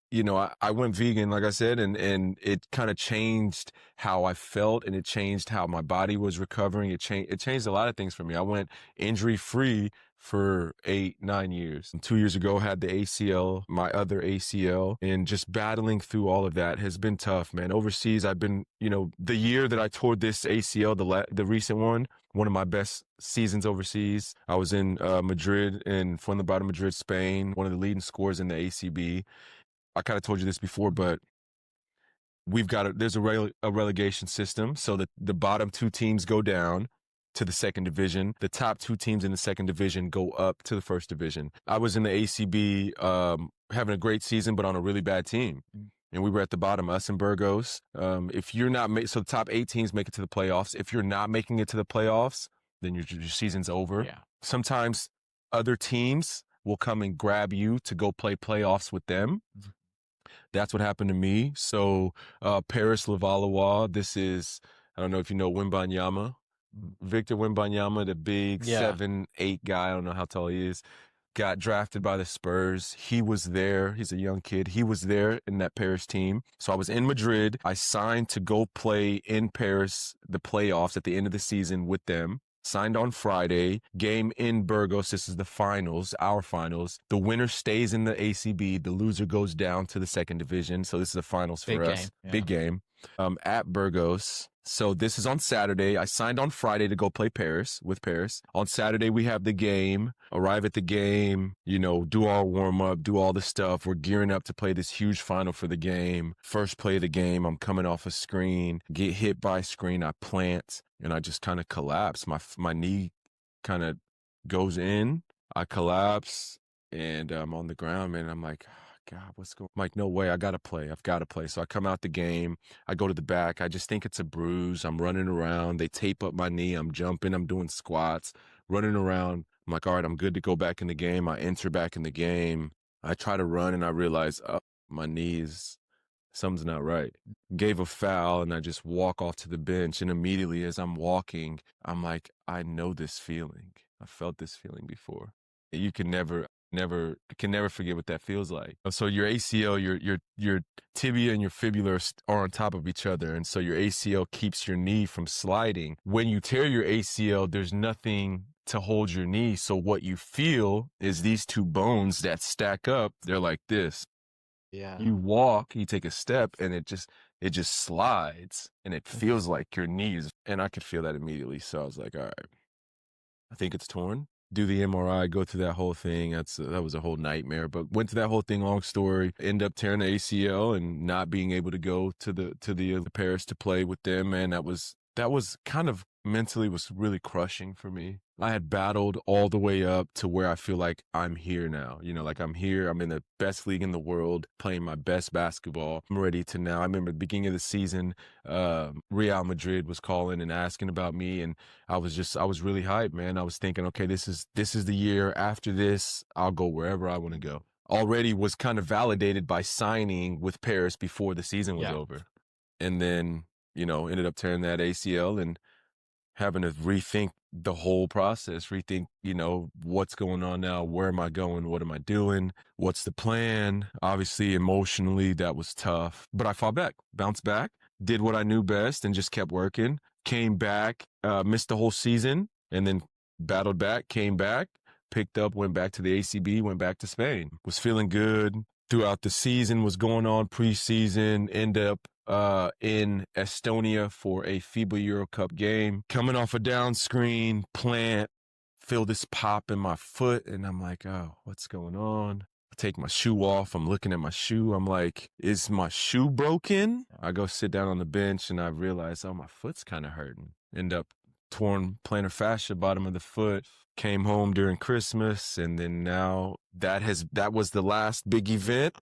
[SPEAKER 3] I went vegan, like I said, and it kind of changed how I felt, and it changed how my body was recovering. It changed a lot of things for me. I went injury-free for 8-9 years. And 2 years ago, had the ACL, my other ACL, and just battling through all of that has been tough, man. Overseas, I've been, the year that I tore this ACL, the recent one of my best seasons overseas. I was in Madrid, in Fuenlabrada, Madrid, Spain, one of the leading scorers in the ACB. I kind of told you this before, but there's a relegation system, so that the bottom 2 teams go down to the second division. The top 2 teams in the second division go up to the first division. I was in the ACB having a great season, but on a really bad team. And we were at the bottom, us and Burgos. If you're not so the top 8 teams make it to the playoffs. If you're not making it to the playoffs, then your season's over. Yeah. Sometimes other teams will come and grab you to go play playoffs with them. Mm-hmm. That's what happened to me. So Paris Levallois, this is, I don't know if you know Wembanyama. Victor Wembanyama, the big 7'8" guy, I don't know how tall he is, got drafted by the Spurs. He was there. He's a young kid. He was there in that Paris team. So I was in Madrid. I signed to go play in Paris, the playoffs at the end of the season with them. Signed on Friday, game in Burgos. This is the finals, our finals. The winner stays in the ACB. The loser goes down to the second division. So this is the finals for us. Big game. At Burgos. So this is on Saturday. I signed on Friday to go play with Paris. On Saturday, we have the game, arrive at the game, do our warm up, do all the stuff. We're gearing up to play this huge final for the game. First play of the game, I'm coming off a screen, get hit by a screen, I plant, and I just kind of collapse. My knee kind of goes in, I collapse, and I'm on the ground, man. I'm like, God, what's going on? I'm like, no way, I've got to play. So I come out the game, I go to the back, I just think it's a bruise. I'm running around, they tape up my knee, I'm jumping, I'm doing squats, running around. I'm like, all right, I'm good to go back in the game. I enter back in the game. I try to run and I realize, my knees, something's not right. Gave a foul and I just walk off to the bench. And immediately as I'm walking, I'm like, I know this feeling. I felt this feeling before. You can never forget what that feels like. So your ACL, your tibia and your fibula are on top of each other. And so your ACL keeps your knee from sliding. When you tear your ACL, there's nothing to hold your knee. So what you feel is these 2 bones that stack up, they're like this. Yeah. You walk, you take a step, and it just slides, and it feels like your knees. And I could feel that immediately. So I was like, all right, I think it's torn. Do the MRI, go through that whole thing. That was a whole nightmare, but went through that whole thing, long story, end up tearing the ACL and not being able to go to the Paris to play with them. And that was kind of mentally was really crushing for me. I had battled all the way up to where I feel like I'm here now. Like I'm here, I'm in the best league in the world, playing my best basketball. I'm ready to now. I remember the beginning of the season, Real Madrid was calling and asking about me, and I was really hyped, man. I was thinking, okay, this is the year. After this, I'll go wherever I want to go. Already was kind of validated by signing with Paris before the season was over. And then, ended up tearing that ACL and having to rethink the whole process, rethink, what's going on now? Where am I going? What am I doing? What's the plan? Obviously, emotionally, that was tough. But I fought back, bounced back, did what I knew best and just kept working. Came back, missed the whole season, and then battled back, came back, picked up, went back to the ACB, went back to Spain. Was feeling good throughout the season, was going on preseason, end up in Estonia for a FIBA Euro Cup game. Coming off a down screen, plant, feel this pop in my foot, and I'm like, oh, what's going on? I take my shoe off. I'm looking at my shoe. I'm like, is my shoe broken? I go sit down on the bench, and I realize, oh, my foot's kind of hurting. End up torn plantar fascia, bottom of the foot. Came home during Christmas, and then now that was the last big event.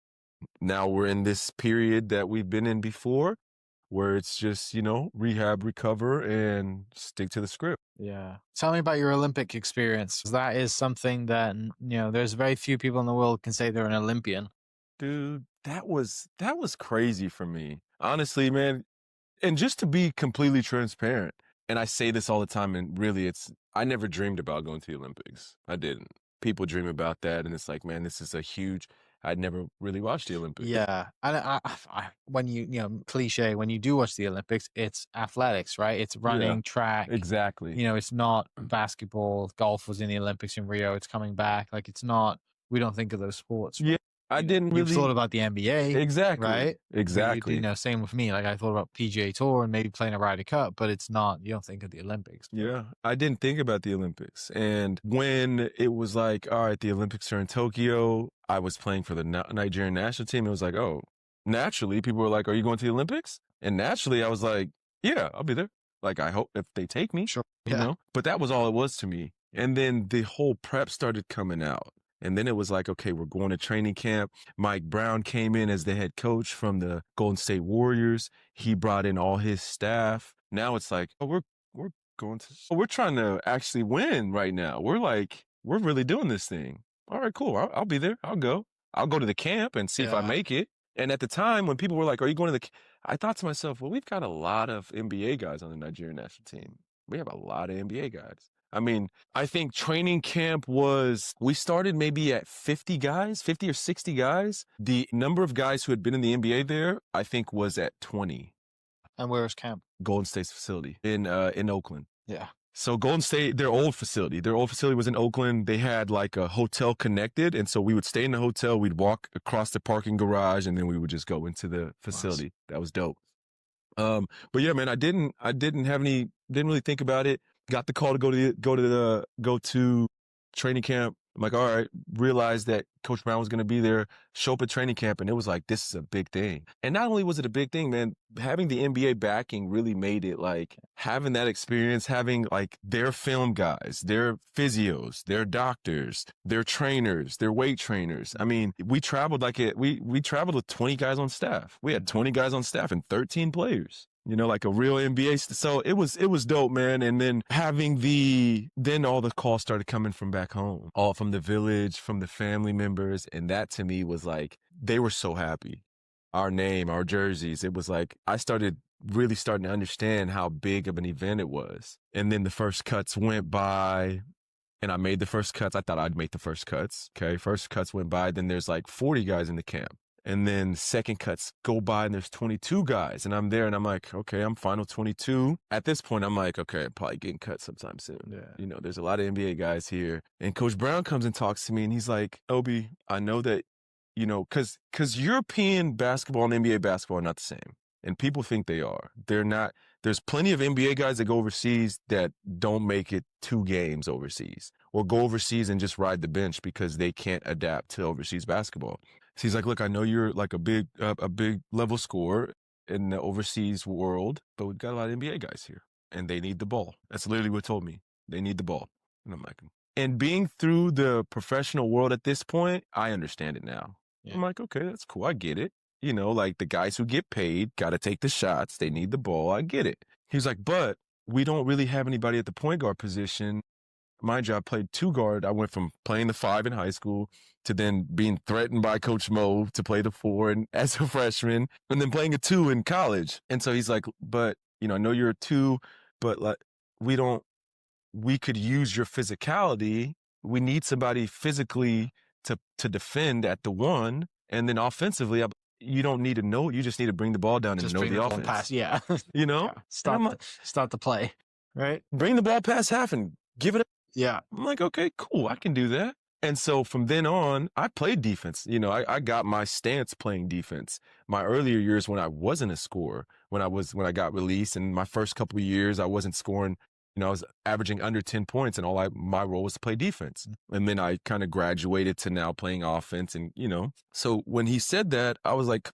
[SPEAKER 3] Now we're in this period that we've been in before where it's just, rehab, recover, and stick to the script.
[SPEAKER 4] Yeah. Tell me about your Olympic experience. That is something that, there's very few people in the world can say they're an Olympian.
[SPEAKER 3] Dude, that was crazy for me. Honestly, man. And just to be completely transparent, and I say this all the time, and really I never dreamed about going to the Olympics. I didn't. People dream about that, and it's like, man, this is I'd never really watched the Olympics.
[SPEAKER 4] Yeah. And I when cliche, when you do watch the Olympics, it's athletics, right? It's running, track.
[SPEAKER 3] Exactly.
[SPEAKER 4] It's not basketball. Golf was in the Olympics in Rio. It's coming back. Like, it's not, we don't think of those sports.
[SPEAKER 3] Yeah. I didn't really.
[SPEAKER 4] You've thought about the NBA.
[SPEAKER 3] Exactly.
[SPEAKER 4] Right?
[SPEAKER 3] Exactly.
[SPEAKER 4] Same with me. Like, I thought about PGA Tour and maybe playing a Ryder Cup, but it's not, you don't think of the Olympics.
[SPEAKER 3] Yeah. I didn't think about the Olympics. And when it was like, all right, the Olympics are in Tokyo, I was playing for the Nigerian national team. It was like, oh, naturally, people were like, are you going to the Olympics? And naturally, I was like, yeah, I'll be there. Like, I hope if they take me,
[SPEAKER 4] sure.
[SPEAKER 3] But that was all it was to me. And then the whole prep started coming out. And then it was like, okay, we're going to training camp. Mike Brown came in as the head coach from the Golden State Warriors. He brought in all his staff. Now it's like, oh, we're trying to actually win right now. We're really doing this thing. All right, cool. I'll be there. I'll go to the camp and see if I make it. And at the time when people were like, are you going to I thought to myself, well, we've got a lot of NBA guys on the Nigerian national team. We have a lot of NBA guys. I mean, I think training camp we started maybe at 50 or 60 guys. The number of guys who had been in the NBA there, I think, was at 20.
[SPEAKER 4] And where was camp?
[SPEAKER 3] Golden State's facility in Oakland.
[SPEAKER 4] Yeah.
[SPEAKER 3] So Golden State, their old facility was in Oakland. They had like a hotel connected. And so we would stay in the hotel. We'd walk across the parking garage and then we would just go into the facility. Nice. That was dope. But yeah, man, didn't really think about it. Got the call to go to training camp. I'm like, all right, realized that Coach Brown was going to be there, show up at training camp, and it was like, this is a big thing. And not only was it a big thing, man, having the NBA backing really made it like having that experience, having like their film guys, their physios, their doctors, their trainers, their weight trainers. I mean, we traveled we traveled with 20 guys on staff. We had 20 guys on staff and 13 players. Like a real NBA. So it was dope, man. And then then all the calls started coming from back home, all from the village, from the family members. And that to me was like, they were so happy. Our name, our jerseys. It was like, I started really starting to understand how big of an event it was. And then the first cuts went by and I made the first cuts. I thought I'd make the first cuts. Okay. First cuts went by. Then there's like 40 guys in the camp. And then second cuts go by and there's 22 guys. And I'm there and I'm like, okay, I'm final 22. At this point, I'm like, okay, I'm probably getting cut sometime soon. Yeah. There's a lot of NBA guys here. And Coach Brown comes and talks to me and he's like, Obi, I know that, because European basketball and NBA basketball are not the same. And people think they are. They're not. There's plenty of NBA guys that go overseas that don't make it 2 games overseas or go overseas and just ride the bench because they can't adapt to overseas basketball. So he's like, look, I know you're like a big level scorer in the overseas world, but we've got a lot of NBA guys here and they need the ball. That's literally what he told me. They need the ball. And I'm like, and being through the professional world at this point, I understand it now.
[SPEAKER 4] Yeah.
[SPEAKER 3] I'm like, okay, that's cool. I get it. You know, like the guys who get paid got to take the shots. They need the ball. I get it. He was like, but we don't really have anybody at the point guard position. Mind you, I played 2 guard. I went from playing the 5 in high school to then being threatened by Coach Mo to play the 4 and as a freshman, and then playing a 2 in college. And so he's like, but, you know, I know you're a 2, but like, we could use your physicality. We need somebody physically to defend at the 1. And then offensively, you don't need to know. You just need to bring the ball down and know the offense.
[SPEAKER 4] Pass. Yeah.
[SPEAKER 3] You know?
[SPEAKER 4] Yeah. Start the play. Right?
[SPEAKER 3] Bring the ball past half and give it up.
[SPEAKER 4] Yeah.
[SPEAKER 3] I'm like, okay, cool. I can do that. And so from then on, I played defense. You know, I got my stance playing defense. My earlier years when I wasn't a scorer, when I got released, and my first couple of years, I wasn't scoring. You know, I was averaging under 10 points, and my role was to play defense. And then I kind of graduated to now playing offense. And, you know, so when he said that, I was like,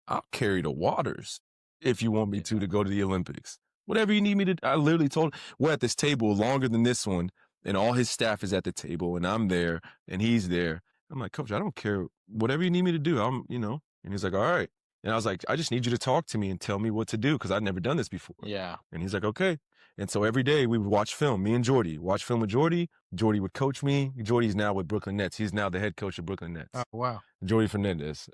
[SPEAKER 3] I'll carry the waters if you want me to go to the Olympics. Whatever you need me to. I literally told him, we're at this table longer than this one, and all his staff is at the table, and I'm there, and he's there. I'm like, Coach, I don't care. Whatever you need me to do, you know. And he's like, all right. And I was like, I just need you to talk to me and tell me what to do because I've never done this before.
[SPEAKER 4] Yeah.
[SPEAKER 3] And he's like, okay. And so every day we would watch film, me and Jordy. Watch film with Jordy. Jordy would coach me. Jordy's now with Brooklyn Nets. He's now the head coach of Brooklyn Nets.
[SPEAKER 4] Oh, wow.
[SPEAKER 3] Jordy Fernandez.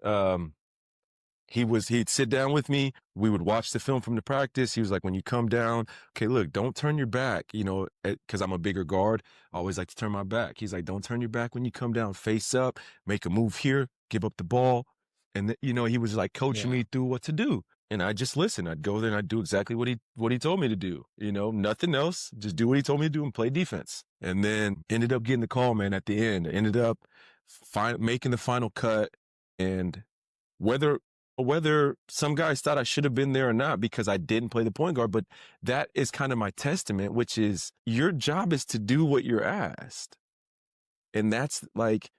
[SPEAKER 3] He'd sit down with me. We would watch the film from the practice. He was like, when you come down, okay, look, don't turn your back, you know, because I'm a bigger guard. I always like to turn my back. He's like, don't turn your back when you come down, face up, make a move here, give up the ball. And, you know, he was like coaching me through what to do. And I just listened. I'd go there and I'd do exactly what he told me to do. You know, nothing else. Just do what he told me to do and play defense. And then ended up getting the call, man, at the end. Ended up making the final cut. And whether some guys thought I should have been there or not because I didn't play the point guard, but that is kind of my testament, which is your job is to do what you're asked. And that's like,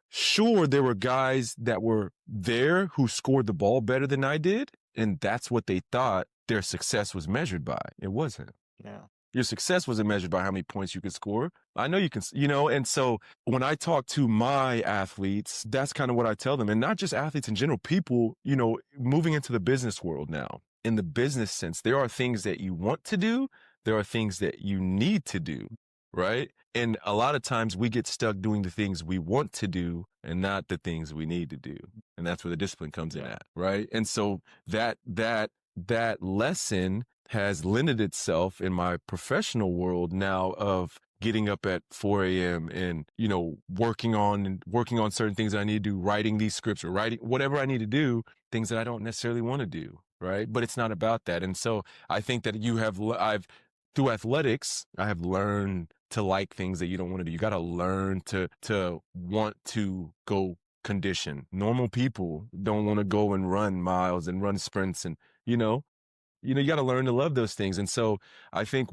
[SPEAKER 3] sure, there were guys that were there who scored the ball better than I did, and that's what they thought their success was measured by. It wasn't.
[SPEAKER 4] Yeah.
[SPEAKER 3] Your success wasn't measured by how many points you could score. I know you can, you know, and so when I talk to my athletes, that's kind of what I tell them. And not just athletes in general, people, you know, moving into the business world now. In the business sense, there are things that you want to do. There are things that you need to do, right? And a lot of times we get stuck doing the things we want to do and not the things we need to do. And that's where the discipline comes in at, right? And so that lesson has lended itself in my professional world now of getting up at 4 a.m. and, you know, working on certain things that I need to do, writing these scripts or writing whatever I need to do, things that I don't necessarily want to do, right? But it's not about that. And so I think that through athletics, I have learned to like things that you don't want to do. You got to learn to want to go condition. Normal people don't want to go and run miles and run sprints and, you got to learn to love those things. And so I think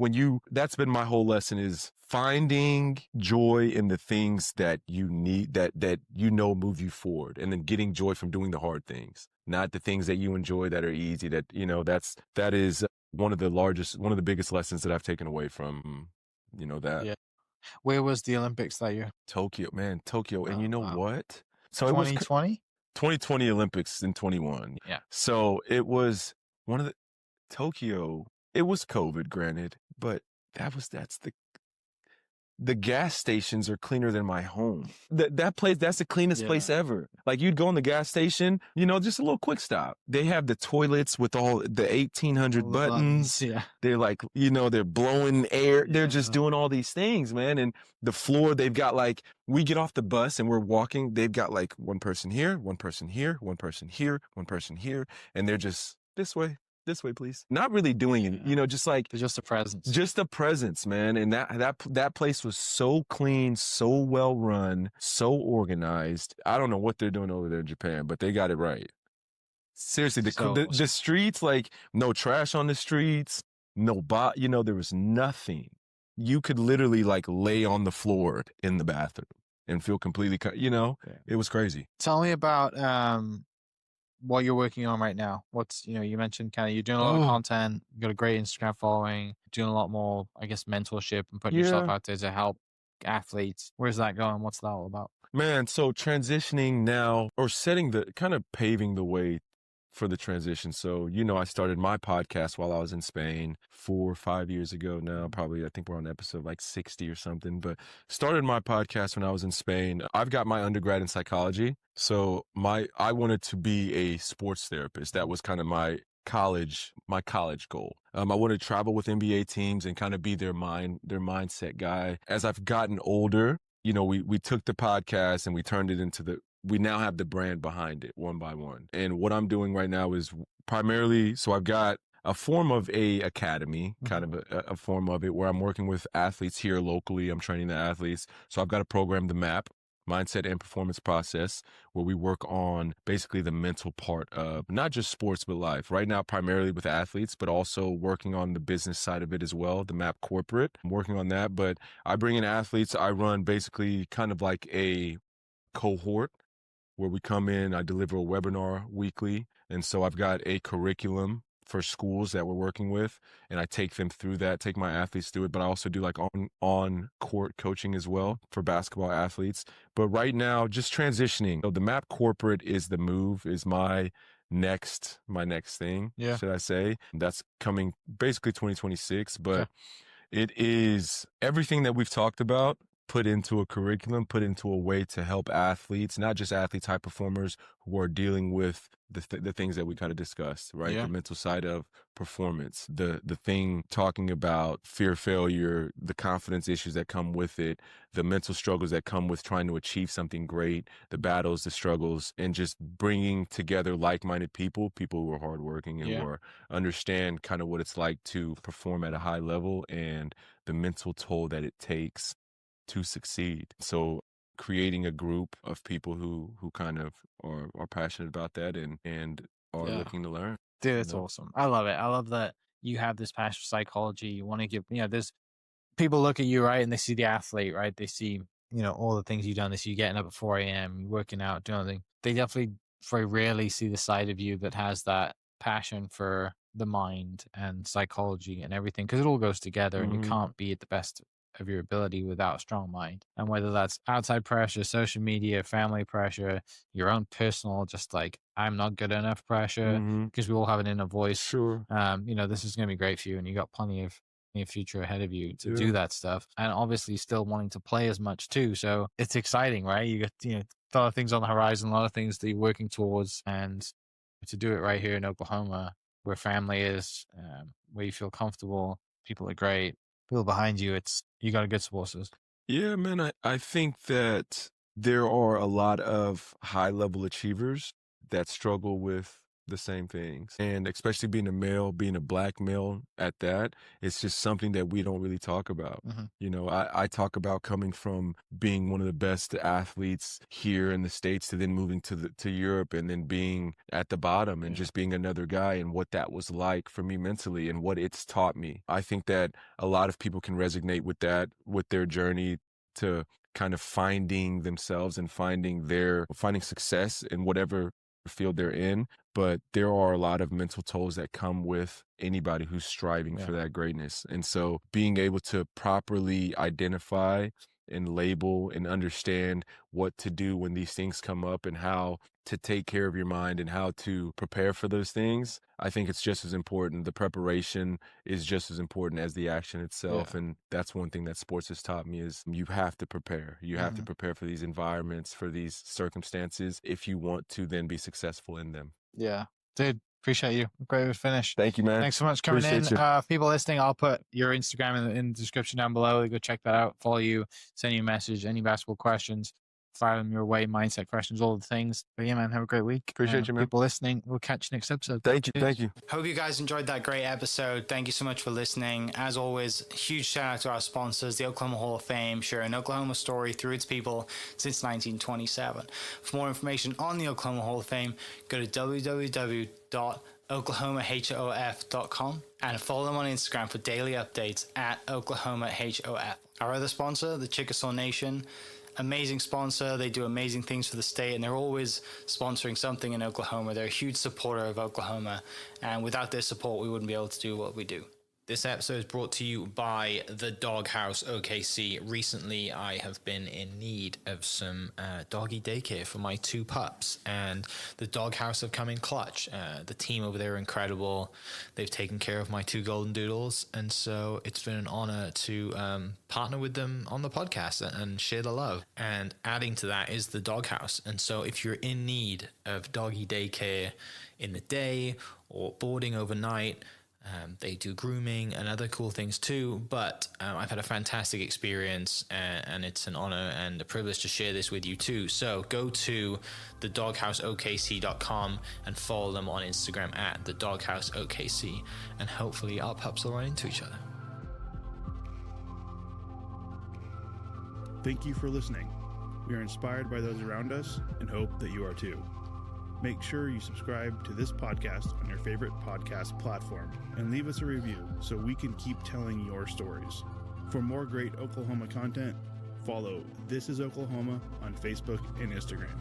[SPEAKER 3] that's been my whole lesson is finding joy in the things that you need, that move you forward, and then getting joy from doing the hard things, not the things that you enjoy that are easy, that is one of the biggest lessons that I've taken away from, that.
[SPEAKER 4] Yeah. Where was the Olympics that year?
[SPEAKER 3] Tokyo. And you know what? So
[SPEAKER 4] 2020?
[SPEAKER 3] It was 2020 Olympics in 21.
[SPEAKER 4] Yeah.
[SPEAKER 3] So it was one of the Tokyo. It was COVID, granted, but the gas stations are cleaner than my home. That place, that's the cleanest place ever. Like you'd go in the gas station, just a little quick stop. They have the toilets with all the 1,800 buttons.
[SPEAKER 4] Yeah.
[SPEAKER 3] They're like, they're blowing air. They're just doing all these things, man. And the floor, they've got like, we get off the bus and we're walking. They've got like one person here, one person here, one person here, one person here. And they're just this way, please. Not really doing it, just like
[SPEAKER 4] just a presence.
[SPEAKER 3] Just a presence, man. And that place was so clean, so well run, so organized. I don't know what they're doing over there in Japan, but they got it right. Seriously, the streets, like no trash on the streets, there was nothing. You could literally like lay on the floor in the bathroom and feel completely, it was crazy.
[SPEAKER 4] Tell me about what you're working on right now. What's, you mentioned kind of you're doing a lot of content, you got a great Instagram following, doing a lot more, I guess, mentorship and putting yourself out there to help athletes. Where's that going? What's that all about?
[SPEAKER 3] Man, so transitioning now, or setting the kind of paving the way for the transition. So, I started my podcast while I was in Spain 4 or 5 years ago now. Probably, I think we're on episode like 60 or something, but started my podcast when I was in Spain. I've got my undergrad in psychology. So I wanted to be a sports therapist. That was kind of my college goal. I wanted to travel with NBA teams and kind of be their mindset guy. As I've gotten older, we took the podcast and we turned it into we now have the brand behind it, Wonbyone. And what I'm doing right now is primarily, so I've got a form of a academy, kind of a form of it, where I'm working with athletes here locally. I'm training the athletes. So I've got a program, the MAP, Mindset and Performance Process, where we work on basically the mental part of not just sports, but life. Right now, primarily with athletes, but also working on the business side of it as well, the MAP corporate. I'm working on that, but I bring in athletes. I run basically kind of like a cohort where we come in, I deliver a webinar weekly. And so I've got a curriculum for schools that we're working with, and I take them through that, take my athletes through it, but I also do like on court coaching as well for basketball athletes. But right now, just transitioning. So the MAP corporate is the move, is my next thing, should I say. That's coming basically 2026, but it is everything that we've talked about put into a curriculum, put into a way to help athletes, not just athletes, high performers who are dealing with the things that we kind of discussed, right? The mental side of performance, the thing talking about fear, failure, the confidence issues that come with it, the mental struggles that come with trying to achieve something great, the battles, the struggles, and just bringing together like-minded people who are hardworking and who are understand kind of what it's like to perform at a high level and the mental toll that it takes to succeed. So creating a group of people who kind of are passionate about that and are looking to learn.
[SPEAKER 4] Dude, it's awesome. I love it. I love that you have this passion for psychology. You want to give, there's people look at you, right? And they see the athlete, right? They see, all the things you've done. They see you getting up at 4 a.m., working out, doing everything. They definitely very rarely see the side of you that has that passion for the mind and psychology and everything, because it all goes together and you can't be at the best of your ability without a strong mind. And whether that's outside pressure, social media, family pressure, your own personal, just like I'm not good enough pressure, because we all have an inner voice.
[SPEAKER 3] Sure.
[SPEAKER 4] This is going to be great for you, and you got plenty of future ahead of you to do that stuff, and obviously still wanting to play as much too. So it's exciting, right? You got a lot of things on the horizon, a lot of things that you're working towards, and to do it right here in Oklahoma, where family is, where you feel comfortable, people are great, people behind you. You got a good support system.
[SPEAKER 3] Yeah, man, I think that there are a lot of high level achievers that struggle with the same things. And especially being a male, being a black male at that, it's just something that we don't really talk about. I talk about coming from being one of the best athletes here in the States to then moving to Europe and then being at the bottom and just being another guy, and what that was like for me mentally and what it's taught me. I think that a lot of people can resonate with that, with their journey to kind of finding themselves and finding success in whatever field they're in. But there are a lot of mental tolls that come with anybody who's striving for that greatness. And so being able to properly identify and label and understand what to do when these things come up and how to take care of your mind and how to prepare for those things, I think it's just as important. The preparation is just as important as the action itself. And that's one thing that sports has taught me, is you have to prepare. You have to prepare for these environments, for these circumstances, if you want to then be successful in them.
[SPEAKER 4] Yeah. Dude, appreciate you. Great to finish.
[SPEAKER 3] Thank you, man.
[SPEAKER 4] Thanks so much for coming
[SPEAKER 3] Appreciate
[SPEAKER 4] in. People listening, I'll put your Instagram in the description down below. Go check that out. Follow you. Send you a message. Any basketball questions, fire them your way. Mindset questions, all the things. But yeah, man, have a great week.
[SPEAKER 3] Appreciate you, man.
[SPEAKER 4] People listening, we'll catch you next episode.
[SPEAKER 3] Thank you.
[SPEAKER 4] Cheers.
[SPEAKER 3] Thank you.
[SPEAKER 2] Hope you guys enjoyed that great episode. Thank you so much for listening. As always, huge shout out to our sponsors, the Oklahoma Hall of Fame, sharing Oklahoma story through its people since 1927. For more information on the Oklahoma Hall of Fame, go to www.oklahomahof.com and follow them on Instagram for daily updates at OklahomaHOF. Our other sponsor, the Chickasaw Nation, amazing sponsor. They do amazing things for the state, and they're always sponsoring something in Oklahoma. They're a huge supporter of Oklahoma, and without their support, we wouldn't be able to do what we do. This episode is brought to you by the Doghouse OKC. Recently, I have been in need of some doggy daycare for my 2 pups, and the Doghouse have come in clutch. The team over there are incredible. They've taken care of my 2 golden doodles, and so it's been an honor to partner with them on the podcast and share the love. And adding to that is the Doghouse. And so if you're in need of doggy daycare in the day or boarding overnight, they do grooming and other cool things too, but I've had a fantastic experience, and it's an honor and a privilege to share this with you too. So go to thedogHouseOKC.com and follow them on Instagram at thedogHouseOKC, and hopefully our pups will run into each other.
[SPEAKER 1] Thank you for listening. We are inspired by those around us and hope that you are too. Make sure you subscribe to this podcast on your favorite podcast platform and leave us a review so we can keep telling your stories. For more great Oklahoma content, follow This Is Oklahoma on Facebook and Instagram.